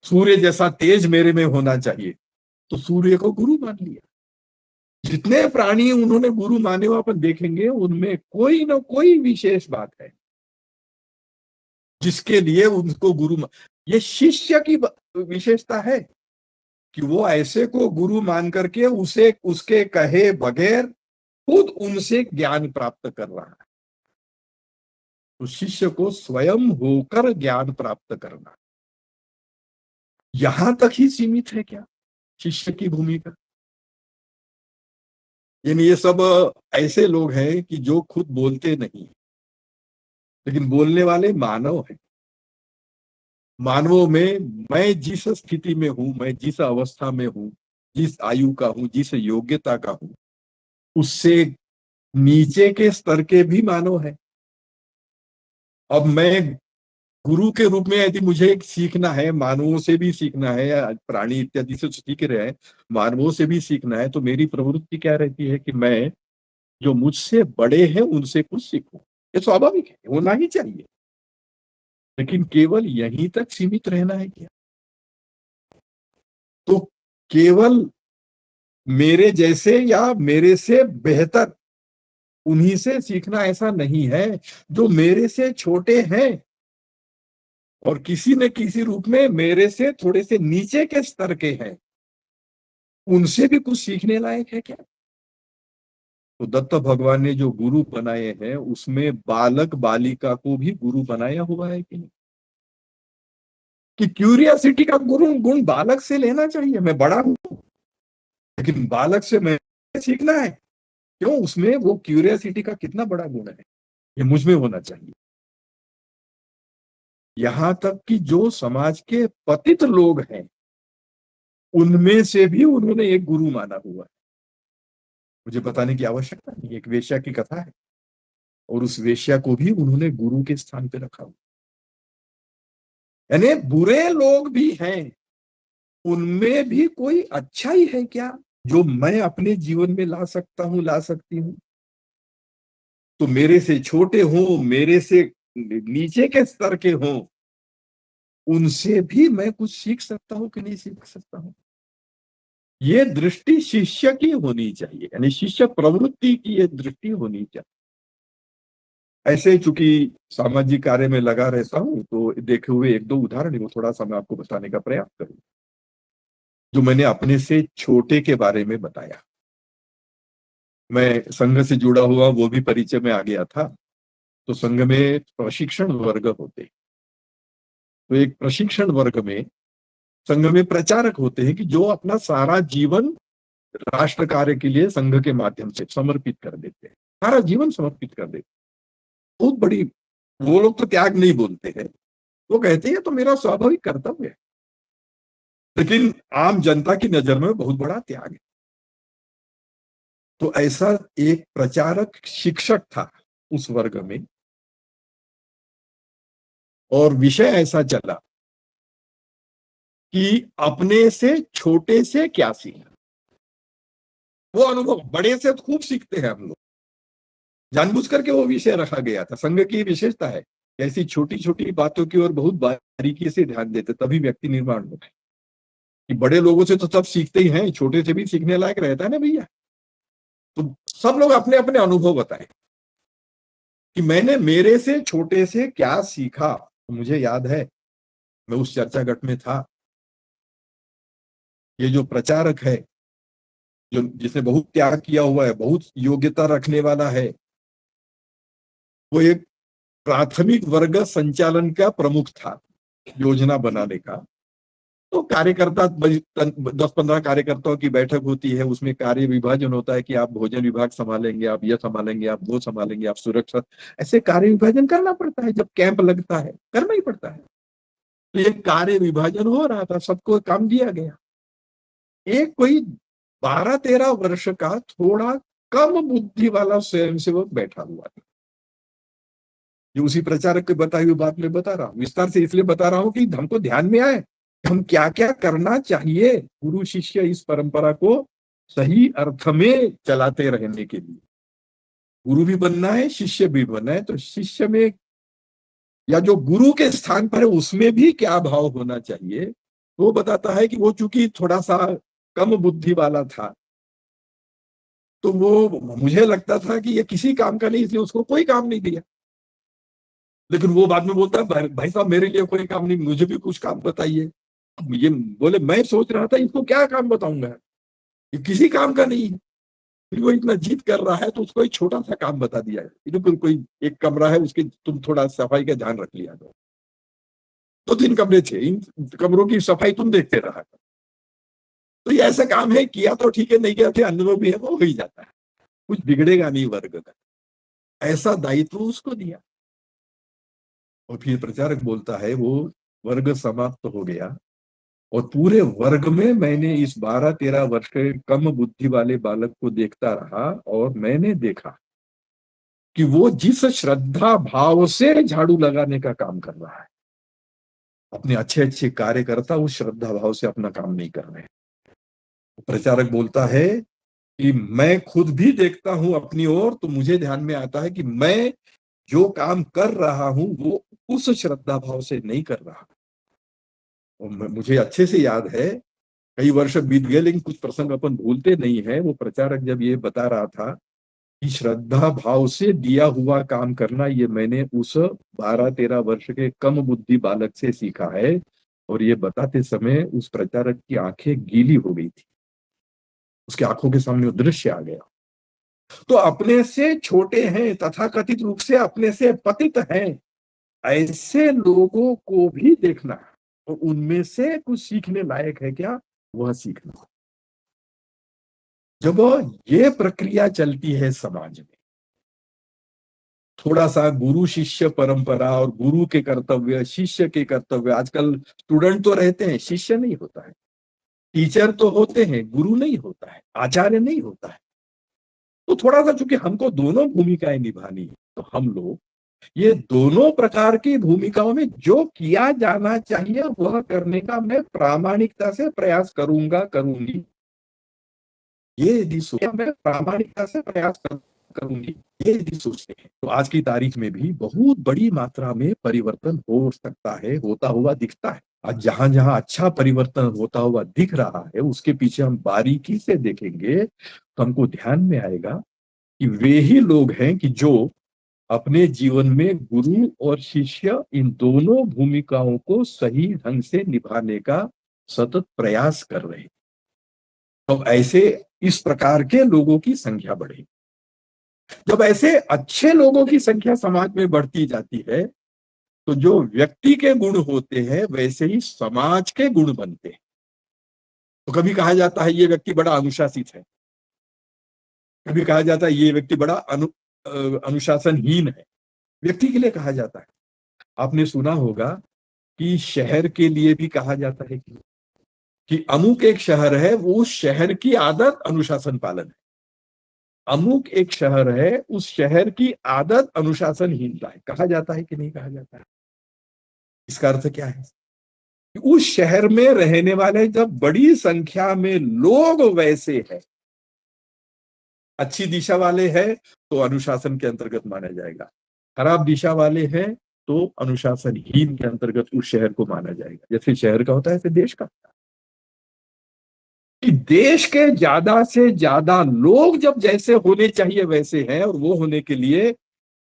सूर्य जैसा तेज मेरे में होना चाहिए, तो सूर्य को गुरु मान लिया। जितने प्राणी उन्होंने गुरु माने हुए अपन देखेंगे, उनमें कोई ना कोई विशेष बात है जिसके लिए उनको गुरु ये शिष्य की विशेषता है कि वो ऐसे को गुरु मान करके उसे उसके कहे बगैर खुद उनसे ज्ञान प्राप्त कर रहा है। तो शिष्य को स्वयं होकर ज्ञान प्राप्त करना, यहां तक ही सीमित है क्या शिष्य की भूमिका? यानी ये सब ऐसे लोग हैं कि जो खुद बोलते नहीं, लेकिन बोलने वाले मानव हैं। मानवों में मैं जिस स्थिति में हूं, मैं जिस अवस्था में हूं, जिस आयु का हूं, जिस योग्यता का हूं, उससे नीचे के स्तर के भी मानव हैं। अब मैं गुरु के रूप में यदि मुझे सीखना है, मानवों से भी सीखना है, या प्राणी इत्यादि से सीख रहे हैं, मानवों से भी सीखना है, तो मेरी प्रवृत्ति क्या रहती है कि मैं जो मुझसे बड़े हैं उनसे कुछ सीखूं। ये स्वाभाविक है, होना ही चाहिए। लेकिन केवल यहीं तक सीमित रहना है क्या? तो केवल मेरे जैसे या मेरे से बेहतर उन्हीं से सीखना ऐसा नहीं है। जो मेरे से छोटे हैं और किसी न किसी रूप में मेरे से थोड़े से नीचे के स्तर के हैं, उनसे भी कुछ सीखने लायक है क्या? तो दत्त भगवान ने जो गुरु बनाए हैं उसमें बालक बालिका को भी गुरु बनाया हुआ है कि नहीं? कि क्यूरियोसिटी का गुण बालक से लेना चाहिए। मैं बड़ा हूं लेकिन बालक से मैं सीखना है। क्यों? उसमें वो क्यूरियोसिटी का कितना बड़ा गुण है, ये मुझ में होना चाहिए। यहां तक कि जो समाज के पतित लोग हैं उनमें से भी उन्होंने एक गुरु माना हुआ है। मुझे बताने की आवश्यकता नहीं, एक वेश्या की कथा है और उस वेश्या को भी उन्होंने गुरु के स्थान पे रखा हुआ। यानी बुरे लोग भी हैं, उनमें भी कोई अच्छाई है क्या जो मैं अपने जीवन में ला सकता हूं, ला सकती हूं? तो मेरे से छोटे हों, मेरे से नीचे के स्तर के हों, उनसे भी मैं कुछ सीख सकता हूं कि नहीं सीख सकता हूं? ये दृष्टि शिष्य की होनी चाहिए, यानी शिष्य प्रवृत्ति की ये दृष्टि होनी चाहिए। ऐसे चूंकि सामाजिक कार्य में लगा रहता हूं तो देखे हुए एक दो उदाहरण वो थोड़ा सा मैं आपको बताने का प्रयास करूं। जो मैंने अपने से छोटे के बारे में बताया, मैं संघ से जुड़ा हुआ वो भी परिचय में आ गया था। तो संघ में प्रशिक्षण वर्ग होते, तो एक प्रशिक्षण वर्ग में संघ में प्रचारक होते हैं कि जो अपना सारा जीवन राष्ट्र कार्य के लिए संघ के माध्यम से समर्पित कर देते हैं, सारा जीवन समर्पित कर देते हैं। बहुत बड़ी, वो लोग तो त्याग नहीं बोलते हैं, वो कहते हैं तो मेरा स्वाभाविक कर्तव्य है, लेकिन आम जनता की नजर में बहुत बड़ा त्याग है। तो ऐसा एक प्रचारक शिक्षक था उस वर्ग में, और विषय ऐसा चला कि अपने से छोटे से क्या सीखना। वो अनुभव, बड़े से तो खूब सीखते हैं हम लोग, जानबूझ करके वो विषय रखा गया था। संघ की विशेषता है ऐसी छोटी छोटी बातों की ओर बहुत बारीकी से ध्यान देते, तभी व्यक्ति निर्माण होता है। कि बड़े लोगों से तो सब सीखते ही हैं, छोटे से भी सीखने लायक रहता है ना भैया। तो सब लोग अपने अपने अनुभव बताए कि मैंने मेरे से छोटे से क्या सीखा। तो मुझे याद है मैं उस चर्चा गट में था, ये जो प्रचारक है, जो जिसने बहुत त्याग किया हुआ है, बहुत योग्यता रखने वाला है, वो एक प्राथमिक वर्ग संचालन का प्रमुख था, योजना बनाने का। तो कार्यकर्ता 10-15 कार्यकर्ताओं की बैठक होती है, उसमें कार्य विभाजन होता है कि आप भोजन विभाग संभालेंगे, आप ये संभालेंगे, आप वो संभालेंगे, आप सुरक्षा, ऐसे कार्य विभाजन करना पड़ता है। जब कैंप लगता है करना ही पड़ता है। तो ये कार्य विभाजन हो रहा था, सबको काम दिया गया। एक कोई 12-13 वर्ष का थोड़ा कम बुद्धि वाला स्वयंसेवक बैठा हुआ था। जो उसी प्रचारक के बताई हुई बात में बता रहा हूं, विस्तार से इसलिए बता रहा हूं कि हमको ध्यान में आए हम क्या क्या करना चाहिए गुरु शिष्य इस परंपरा को सही अर्थ में चलाते रहने के लिए। गुरु भी बनना है, शिष्य भी बनना है, तो शिष्य में या जो गुरु के स्थान पर है उसमें भी क्या भाव होना चाहिए। वो बताता है कि वो चूंकि थोड़ा सा कम बुद्धि वाला था, तो वो मुझे लगता था कि ये किसी काम का नहीं, इसलिए उसको कोई काम नहीं दिया। लेकिन वो बाद में बोलता है भाई साहब मेरे लिए कोई काम नहीं, मुझे भी कुछ काम बताइए। ये बोले मैं सोच रहा था इसको क्या काम बताऊंगा, ये किसी काम का नहीं है। फिर वो इतना जिद कर रहा है तो उसको एक छोटा सा काम बता दिया है, बिल्कुल कोई एक कमरा है उसके तुम थोड़ा सफाई का ध्यान रख लिया करो। 2-3 कमरे थे, इन कमरों की सफाई तुम देखते रहा। तो ये ऐसा काम है, किया तो ठीक है, नहीं किया थे अनुभव भी है, वो हो ही जाता है, कुछ बिगड़ेगा नहीं वर्ग का। ऐसा दायित्व उसको दिया। और फिर प्रचारक बोलता है वो वर्ग समाप्त हो गया और पूरे वर्ग में मैंने इस 12-13 वर्ष के कम बुद्धि वाले बालक को देखता रहा और मैंने देखा कि वो जिस श्रद्धा भाव से झाड़ू लगाने का काम कर रहा है, अपने अच्छे अच्छे कार्यकर्ता उस श्रद्धा भाव से अपना काम नहीं कर रहे हैं। प्रचारक बोलता है कि मैं खुद भी देखता हूं अपनी ओर, तो मुझे ध्यान में आता है कि मैं जो काम कर रहा हूं वो उस श्रद्धा भाव से नहीं कर रहा। और मुझे अच्छे से याद है, कई वर्ष बीत गए लेकिन कुछ प्रसंग अपन भूलते नहीं है। वो प्रचारक जब ये बता रहा था कि श्रद्धा भाव से दिया हुआ काम करना, ये मैंने उस 12-13 वर्ष के कम बुद्धि बालक से सीखा है। और ये बताते समय उस प्रचारक की आंखें गीली हो गई थी, उसके आंखों के सामने वो दृश्य आ गया। तो अपने से छोटे हैं, तथाकथित रूप से अपने से पतित हैं, ऐसे लोगों को भी देखना और उनमें से कुछ सीखने लायक है क्या, वह सीखना। जब ये प्रक्रिया चलती है समाज में, थोड़ा सा गुरु शिष्य परंपरा और गुरु के कर्तव्य, शिष्य के कर्तव्य, आजकल स्टूडेंट तो रहते हैं, शिष्य नहीं होता है, टीचर तो होते हैं, गुरु नहीं होता है, आचार्य नहीं होता है। तो थोड़ा सा चूंकि हमको दोनों भूमिकाएं निभानी है, तो हम लोग ये दोनों प्रकार की भूमिकाओं में जो किया जाना चाहिए वह करने का मैं प्रामाणिकता से प्रयास करूंगा, करूंगी। ये यदि सोचा, मैं प्रामाणिकता से प्रयास करूंगी, ये यदि सोचते हैं, तो आज की तारीख में भी बहुत बड़ी मात्रा में परिवर्तन हो सकता है, होता हुआ दिखता है। आज जहां जहां अच्छा परिवर्तन होता हुआ दिख रहा है, उसके पीछे हम बारीकी से देखेंगे तो हमको ध्यान में आएगा कि वे ही लोग हैं कि जो अपने जीवन में गुरु और शिष्य इन दोनों भूमिकाओं को सही ढंग से निभाने का सतत प्रयास कर रहे हैं। तो ऐसे इस प्रकार के लोगों की संख्या बढ़ेगी। जब ऐसे अच्छे लोगों की संख्या समाज में बढ़ती जाती है, तो जो व्यक्ति के गुण होते हैं वैसे ही समाज के गुण बनते हैं। तो कभी कहा जाता है ये व्यक्ति बड़ा अनुशासित है, कभी कहा जाता है ये व्यक्ति बड़ा अनुशासनहीन है। व्यक्ति के लिए कहा जाता है। आपने सुना होगा कि शहर के लिए भी कहा जाता है कि अमुक एक शहर है, वो उस शहर की आदत अनुशासन पालन है। अमुक एक शहर है, उस शहर की आदत अनुशासनहीनता है। कहा जाता है कि नहीं कहा जाता है? इसका अर्थ क्या है? उस शहर में रहने वाले जब बड़ी संख्या में लोग वैसे हैं, अच्छी दिशा वाले हैं तो अनुशासन के अंतर्गत माना जाएगा, खराब दिशा वाले हैं तो अनुशासनहीन के अंतर्गत उस शहर को माना जाएगा। जैसे शहर का होता है ऐसे देश का, कि देश के ज्यादा से ज्यादा लोग जब जैसे होने चाहिए वैसे हैं, और वो होने के लिए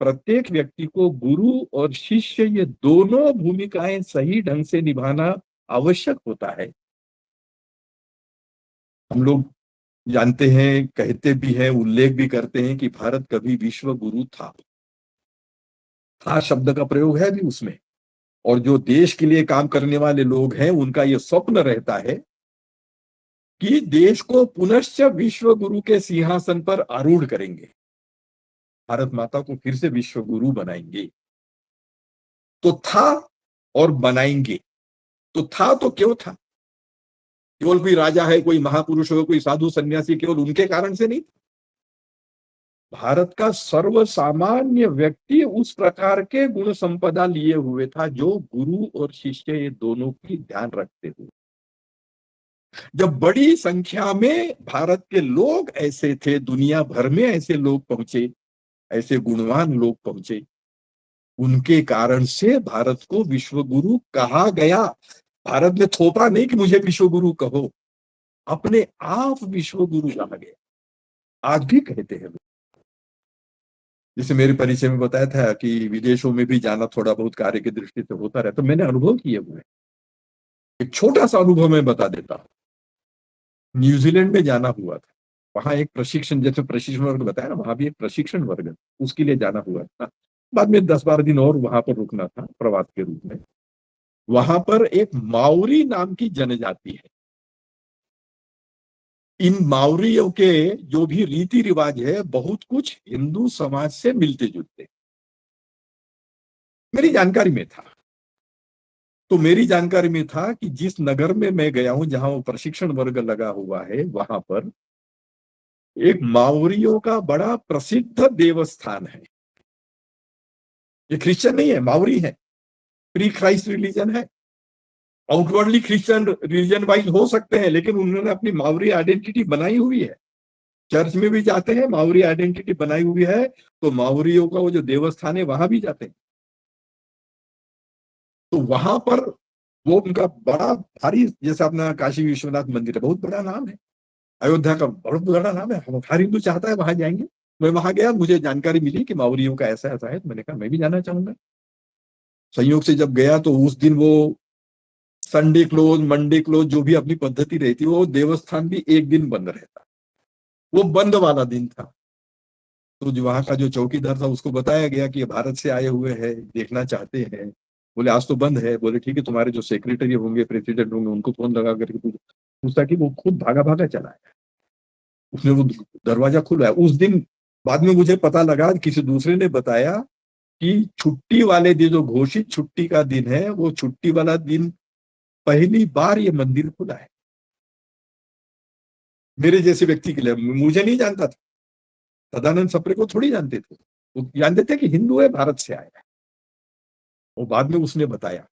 प्रत्येक व्यक्ति को गुरु और शिष्य ये दोनों भूमिकाएं सही ढंग से निभाना आवश्यक होता है। हम लोग जानते हैं, कहते भी हैं, उल्लेख भी करते हैं कि भारत कभी विश्व गुरु था। शब्द का प्रयोग है भी उसमें। और जो देश के लिए काम करने वाले लोग हैं उनका ये स्वप्न रहता है कि देश को पुनश्च विश्व गुरु के सिंहासन पर आरूढ़ करेंगे, भारत माता को फिर से विश्व गुरु बनाएंगे। तो था और बनाएंगे। तो था तो क्यों था? केवल कोई राजा है, कोई महापुरुष हो, कोई साधु सन्यासी, केवल उनके कारण से नहीं। भारत का सर्वसामान्य व्यक्ति उस प्रकार के गुण संपदा लिए हुए था जो गुरु और शिष्य ये दोनों की ध्यान रखते हुए। जब बड़ी संख्या में भारत के लोग ऐसे थे, दुनिया भर में ऐसे लोग पहुंचे, ऐसे गुणवान लोग पहुंचे, उनके कारण से भारत को विश्व गुरु कहा गया। भारत ने थोपा नहीं कि मुझे विश्व गुरु कहो, अपने आप विश्व गुरु कहा गया। आज भी कहते हैं। जैसे मेरे परिचय में बताया था कि विदेशों में भी जाना थोड़ा बहुत कार्य की दृष्टि से होता रहता, तो मैंने अनुभव किए हुए। एक छोटा सा अनुभव मैं बता देता हूं। न्यूजीलैंड में जाना हुआ था, वहां एक प्रशिक्षण, जैसे प्रशिक्षण वर्ग बताया ना, वहां भी एक प्रशिक्षण वर्ग, उसके लिए जाना हुआ था। बाद में 10-12 दिन और वहां पर रुकना था प्रवास के रूप में। वहां पर एक माउरी नाम की जनजाति है। इन माउरियों के जो भी रीति रिवाज है बहुत कुछ हिंदू समाज से मिलते जुलते, मेरी जानकारी में था। तो मेरी जानकारी में था कि जिस नगर में मैं गया हूं, जहां वो प्रशिक्षण वर्ग लगा हुआ है, वहां पर एक माउरियों का बड़ा प्रसिद्ध देवस्थान है। ये क्रिश्चियन नहीं है, माउरी है, प्री क्राइस्ट रिलीजन है। आउटवर्डली क्रिश्चियन रिलीजन वाइज हो सकते हैं, लेकिन उन्होंने अपनी मावरी आइडेंटिटी बनाई हुई है। चर्च में भी जाते हैं, मावरी आइडेंटिटी बनाई हुई है, तो मावरियों का वो जो देवस्थान है वहां भी जाते हैं। तो वहां पर वो उनका बड़ा भारी, जैसे अपना काशी विश्वनाथ मंदिर है, बहुत बड़ा नाम है। अयोध्या का बहुत बड़ा नाम है, हर हिंदू चाहता है वहां जाएंगे। मैं वहां गया, मुझे जानकारी मिली कि मावरियों का ऐसा ऐसा है, तो मैंने कहा मैं भी जाना चाहूंगा। संयोग से जब गया तो उस दिन वो संडे क्लोज, मंडे क्लोज, जो भी अपनी पद्धति रहती है, वो देवस्थान भी एक दिन बंद रहता, वो बंद वाला दिन था। तो जो वहां का जो चौकीदार था उसको बताया गया कि ये भारत से आए हुए हैं, देखना चाहते हैं। बोले आज तो बंद है। बोले ठीक है, तुम्हारे जो सेक्रेटरी होंगे, प्रेसिडेंट होंगे, उनको फोन लगा करके पूछा कि वो खुद भागा भागा चला है। उसने वो दरवाजा खुला है उस दिन। बाद में मुझे पता लगा, किसी दूसरे ने बताया कि छुट्टी वाले दिन, जो घोषित छुट्टी का दिन है, वो छुट्टी वाला दिन पहली बार ये मंदिर खुला है मेरे जैसे व्यक्ति के लिए। मुझे नहीं जानता था, सदानंद सप्रे को थोड़ी जानते थे। वो जानते थे कि हिंदू है, भारत से आया है। वो बाद में उसने बताया,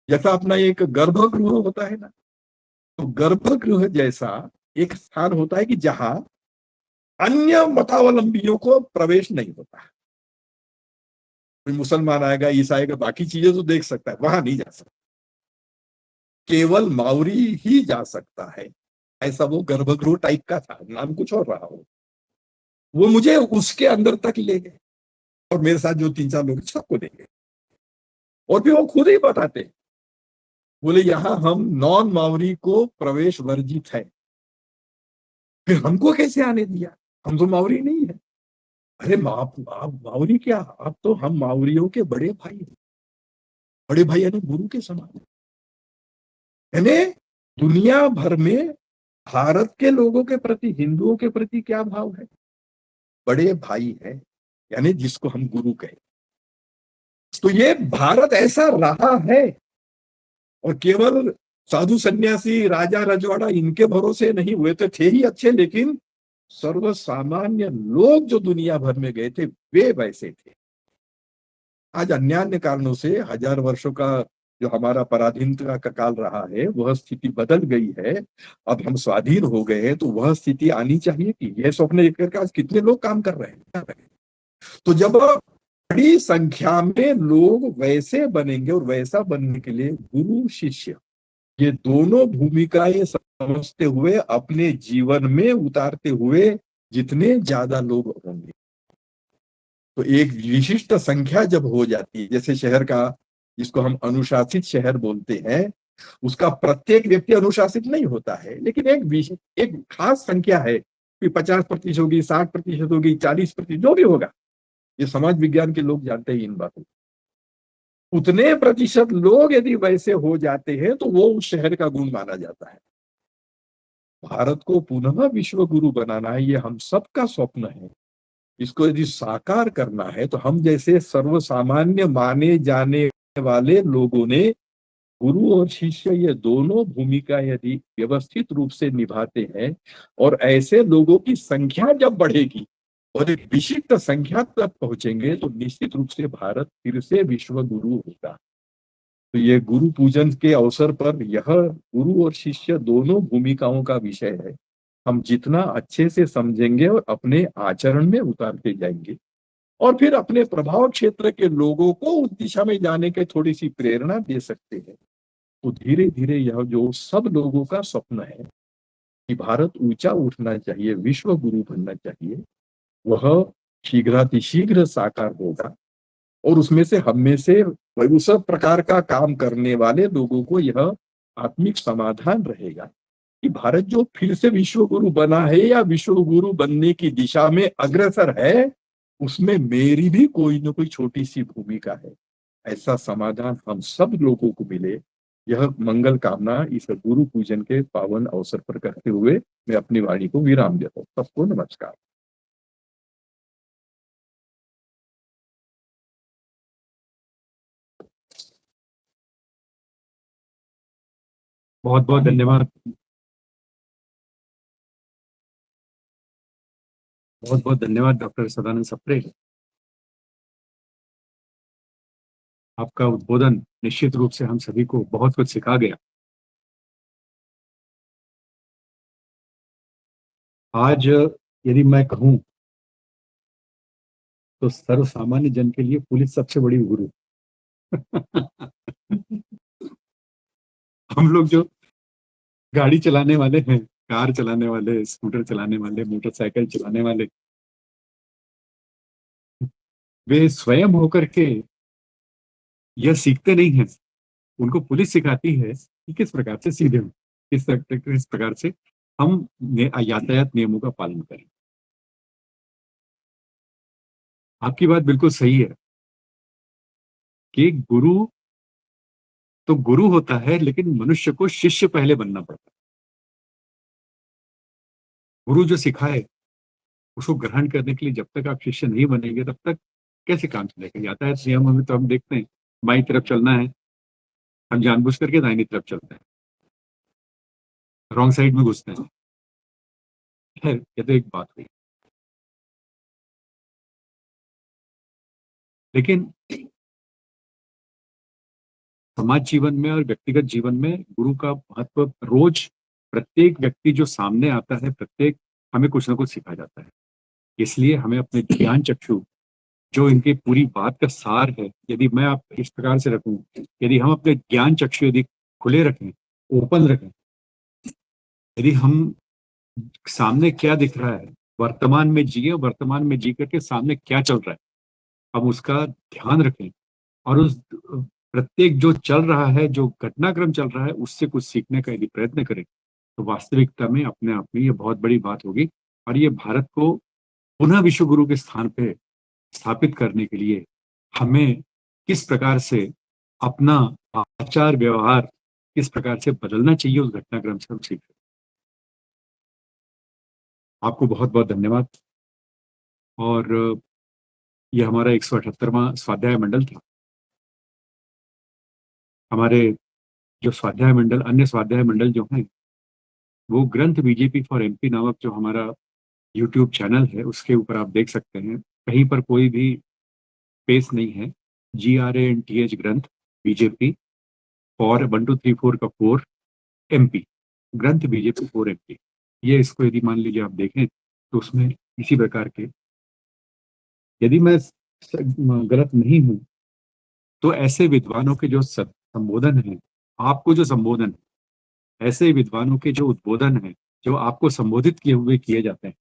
जैसा अपना एक गर्भगृह होता है ना, तो गर्भगृह जैसा एक स्थान होता है कि जहां अन्य मतावलंबियों को प्रवेश नहीं होता। कोई मुसलमान आएगा, ईसाई आएगा, बाकी चीजें तो देख सकता है, वहां नहीं जा सकता, केवल मावरी ही जा सकता है। ऐसा वो गर्भगृह टाइप का था, नाम कुछ और रहा हो। वो मुझे उसके अंदर तक ले गए, और मेरे साथ जो 3-4 लोग सबको ले गए। और फिर वो खुद ही बताते, बोले यहाँ हम नॉन मावरी को प्रवेश वर्जित है। फिर हमको कैसे आने दिया, हम तो मावरी नहीं है। अरे आप मावरी क्या, आप तो, हम मावरियों के बड़े भाई हैं। बड़े भाई यानी गुरु के समान, यानी दुनिया भर में भारत के लोगों के प्रति, हिंदुओं के प्रति क्या भाव है, बड़े भाई है, यानी जिसको हम गुरु कहें। तो ये भारत ऐसा रहा है, और केवल साधु सन्यासी, राजा रजवाड़ा इनके भरोसे नहीं हुए, तो थे ही अच्छे, लेकिन सर्व सामान्य लोग जो दुनिया भर में गए थे वे वैसे थे। आज अन्य अन्य कारणों से 1000 वर्षों का जो हमारा पराधीनता का काल रहा है, वह स्थिति बदल गई है। अब हम स्वाधीन हो गए हैं, तो वह स्थिति आनी चाहिए कि यह स्वप्न लेकर के आज कितने लोग काम कर रहे हैं। तो जब बड़ी संख्या में लोग वैसे बनेंगे, और वैसा बनने के लिए गुरु शिष्य ये दोनों भूमिकाएं समझते हुए अपने जीवन में उतारते हुए जितने ज्यादा लोग होंगे, तो एक विशिष्ट संख्या जब हो जाती है, जैसे शहर का, जिसको हम अनुशासित शहर बोलते हैं, उसका प्रत्येक व्यक्ति अनुशासित नहीं होता है, लेकिन एक खास संख्या है कि 50% होगी, 60% होगी, 40%, जो भी होगा, ये समाज विज्ञान के लोग जानते हैं इन बातों। उतने प्रतिशत लोग यदि वैसे हो जाते हैं, तो वो उस शहर का गुण माना जाता है। भारत को पुनः विश्व गुरु बनाना है, ये हम सबका स्वप्न है। इसको यदि साकार करना है, तो हम जैसे सर्वसामान्य माने जाने वाले लोगों ने गुरु और शिष्य ये दोनों भूमिका यदि व्यवस्थित रूप से निभाते हैं, और ऐसे लोगों की संख्या जब बढ़ेगी और एक विशिष्ट संख्या तक पहुंचेंगे, तो निश्चित रूप से भारत फिर से विश्व गुरु होगा। तो ये गुरु पूजन के अवसर पर यह गुरु और शिष्य दोनों भूमिकाओं का विषय है। हम जितना अच्छे से समझेंगे और अपने आचरण में उतारते जाएंगे, और फिर अपने प्रभाव क्षेत्र के लोगों को उस दिशा में जाने के थोड़ी सी प्रेरणा दे सकते हैं, तो धीरे धीरे यह जो सब लोगों का स्वप्न है कि भारत ऊंचा उठना चाहिए, विश्व गुरु बनना चाहिए, वह शीघ्रातिशीघ्र साकार होगा। और उसमें से हम में से उस प्रकार का काम करने वाले लोगों को यह आत्मिक समाधान रहेगा कि भारत जो फिर से विश्व गुरु बना है या विश्व गुरु बनने की दिशा में अग्रसर है, उसमें मेरी भी कोई ना कोई छोटी सी भूमिका है। ऐसा समाधान हम सब लोगों को मिले, यह मंगल कामना इस गुरु पूजन के पावन अवसर पर करते हुए मैं अपनी वाणी को विराम देता हूँ। सबको नमस्कार। बहुत बहुत धन्यवाद, बहुत बहुत धन्यवाद डॉक्टर सदानंद सप्रे। आपका उद्बोधन निश्चित रूप से हम सभी को बहुत कुछ सिखा गया। आज यदि मैं कहूं तो सर्व सामान्य जन के लिए पुलिस सबसे बड़ी गुरु। हम लोग जो गाड़ी चलाने वाले हैं, कार चलाने वाले, स्कूटर चलाने वाले, मोटरसाइकिल चलाने वाले, वे स्वयं होकर के यह सीखते नहीं हैं। उनको पुलिस सिखाती है कि किस प्रकार से सीधे हों, किस प्रकार से हम यातायात नियमों का पालन करें। आपकी बात बिल्कुल सही है कि गुरु तो गुरु होता है, लेकिन मनुष्य को शिष्य पहले बनना पड़ता है। गुरु जो सिखाए उसको ग्रहण करने के लिए जब तक आप शिष्य नहीं बनेंगे तब तक कैसे काम चलेगा। यातायात नियमों में तो हम देखते हैं बाईं तरफ चलना है, हम जानबूझ करके दाहिनी तरफ चलते हैं, रॉन्ग साइड में घुसते हैं। खैर, ये तो एक बात हुई, लेकिन समाज जीवन में और व्यक्तिगत जीवन में गुरु का महत्व रोज प्रत्येक व्यक्ति जो सामने आता है, प्रत्येक हमें कुछ ना कुछ सिखा जाता है। इसलिए हमें अपने ज्ञान चक्षु जो इनकी पूरी बात का सार है, यदि मैं आप इस प्रकार से रखूं, यदि हम अपने ज्ञान चक्षु यदि खुले रखें, ओपन रखें, यदि हम सामने क्या दिख रहा है वर्तमान में जिए, वर्तमान में जी करके सामने क्या चल रहा है हम उसका ध्यान रखें, और उस प्रत्येक जो चल रहा है, जो घटनाक्रम चल रहा है, उससे कुछ सीखने का यदि प्रयत्न करें तो वास्तविकता में अपने आप में ये बहुत बड़ी बात होगी। और ये भारत को पुनः विश्व गुरु के स्थान पे स्थापित करने के लिए हमें किस प्रकार से अपना आचार व्यवहार किस प्रकार से बदलना चाहिए, उस घटनाक्रम से हम सीख सकते। आपको बहुत बहुत धन्यवाद। और ये हमारा 178वां स्वाध्याय मंडल था। हमारे जो स्वाध्याय मंडल, अन्य स्वाध्याय मंडल जो हैं, वो ग्रंथ बीजेपी फॉर एमपी नामक जो हमारा यूट्यूब चैनल है उसके ऊपर आप देख सकते हैं। कहीं पर कोई भी स्पेस नहीं है। GRANTH ग्रंथ बीजेपी फॉर 1 2 3 4 का 4 MP, ग्रंथ बीजेपी 4 MP। ये इसको यदि मान लीजिए आप देखें तो उसमें इसी प्रकार के, यदि मैं गलत नहीं हूं तो ऐसे विद्वानों के जो संबोधन है, आपको जो संबोधन है, ऐसे विद्वानों के जो उद्बोधन है, जो आपको संबोधित किए हुए किए जाते हैं,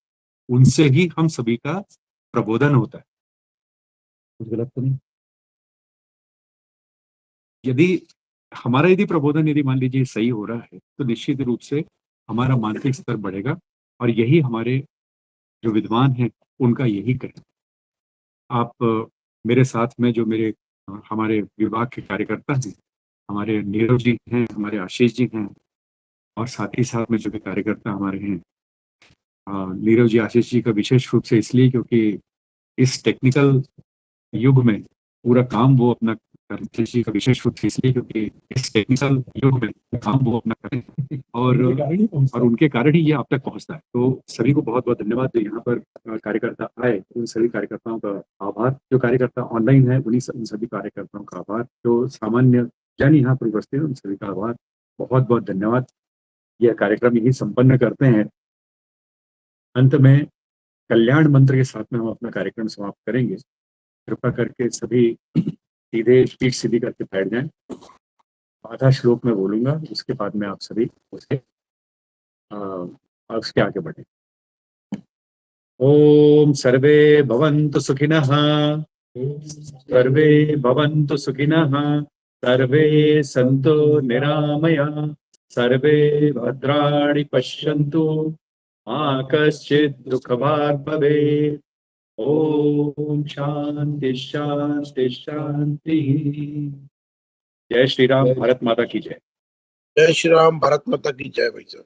उनसे ही हम सभी का प्रबोधन होता है। कुछ गलत तो नहीं? यदि प्रबोधन यदि मान लीजिए सही हो रहा है तो निश्चित रूप से हमारा मानसिक स्तर बढ़ेगा, और यही हमारे जो विद्वान हैं उनका यही कहना। आप मेरे साथ में जो मेरे हमारे विभाग के कार्यकर्ता हैं, हमारे नीरव जी हैं, हमारे आशीष जी हैं, और साथ ही साथ में जो भी कार्यकर्ता हमारे हैं, नीरव जी आशीष जी का विशेष रूप से इसलिए क्योंकि इस टेक्निकल युग में पूरा काम वो अपना आशीष जी का विशेष रूप से इसलिए क्योंकि इस टेक्निकल युग में काम वो अपना करें, और उनके कारण ही ये आप तक पहुंचता है। तो सभी को बहुत बहुत धन्यवाद। जो यहाँ पर कार्यकर्ता आए उन सभी कार्यकर्ताओं का आभार, जो कार्यकर्ता ऑनलाइन है उन सभी कार्यकर्ताओं का आभार, जो सामान्य जन यहाँ पर उपस्थित है उन सभी का आभार, बहुत बहुत धन्यवाद। यह कार्यक्रम यही संपन्न करते हैं। अंत में कल्याण मंत्र के साथ में हम अपना कार्यक्रम समाप्त करेंगे। कृपा करके सभी सीधे पीठ सीधी करके बैठ जाएं। आधा श्लोक में बोलूंगा, उसके बाद में आप सभी उसके आगे बढ़े। ओम सर्वे भवन्तु सुखिनः, सर्वे भवन्तु सुखिनः, सर्वे सन्तु निरामयाः, सर्वे भद्राणि पश्यन्तु, मा कश्चित् दुःखभाग् भवेत्। ओम शांति शांति शांति। जय श्री राम, भारत माता की जय। जय श्री राम, भारत माता की जय। भाई साहब।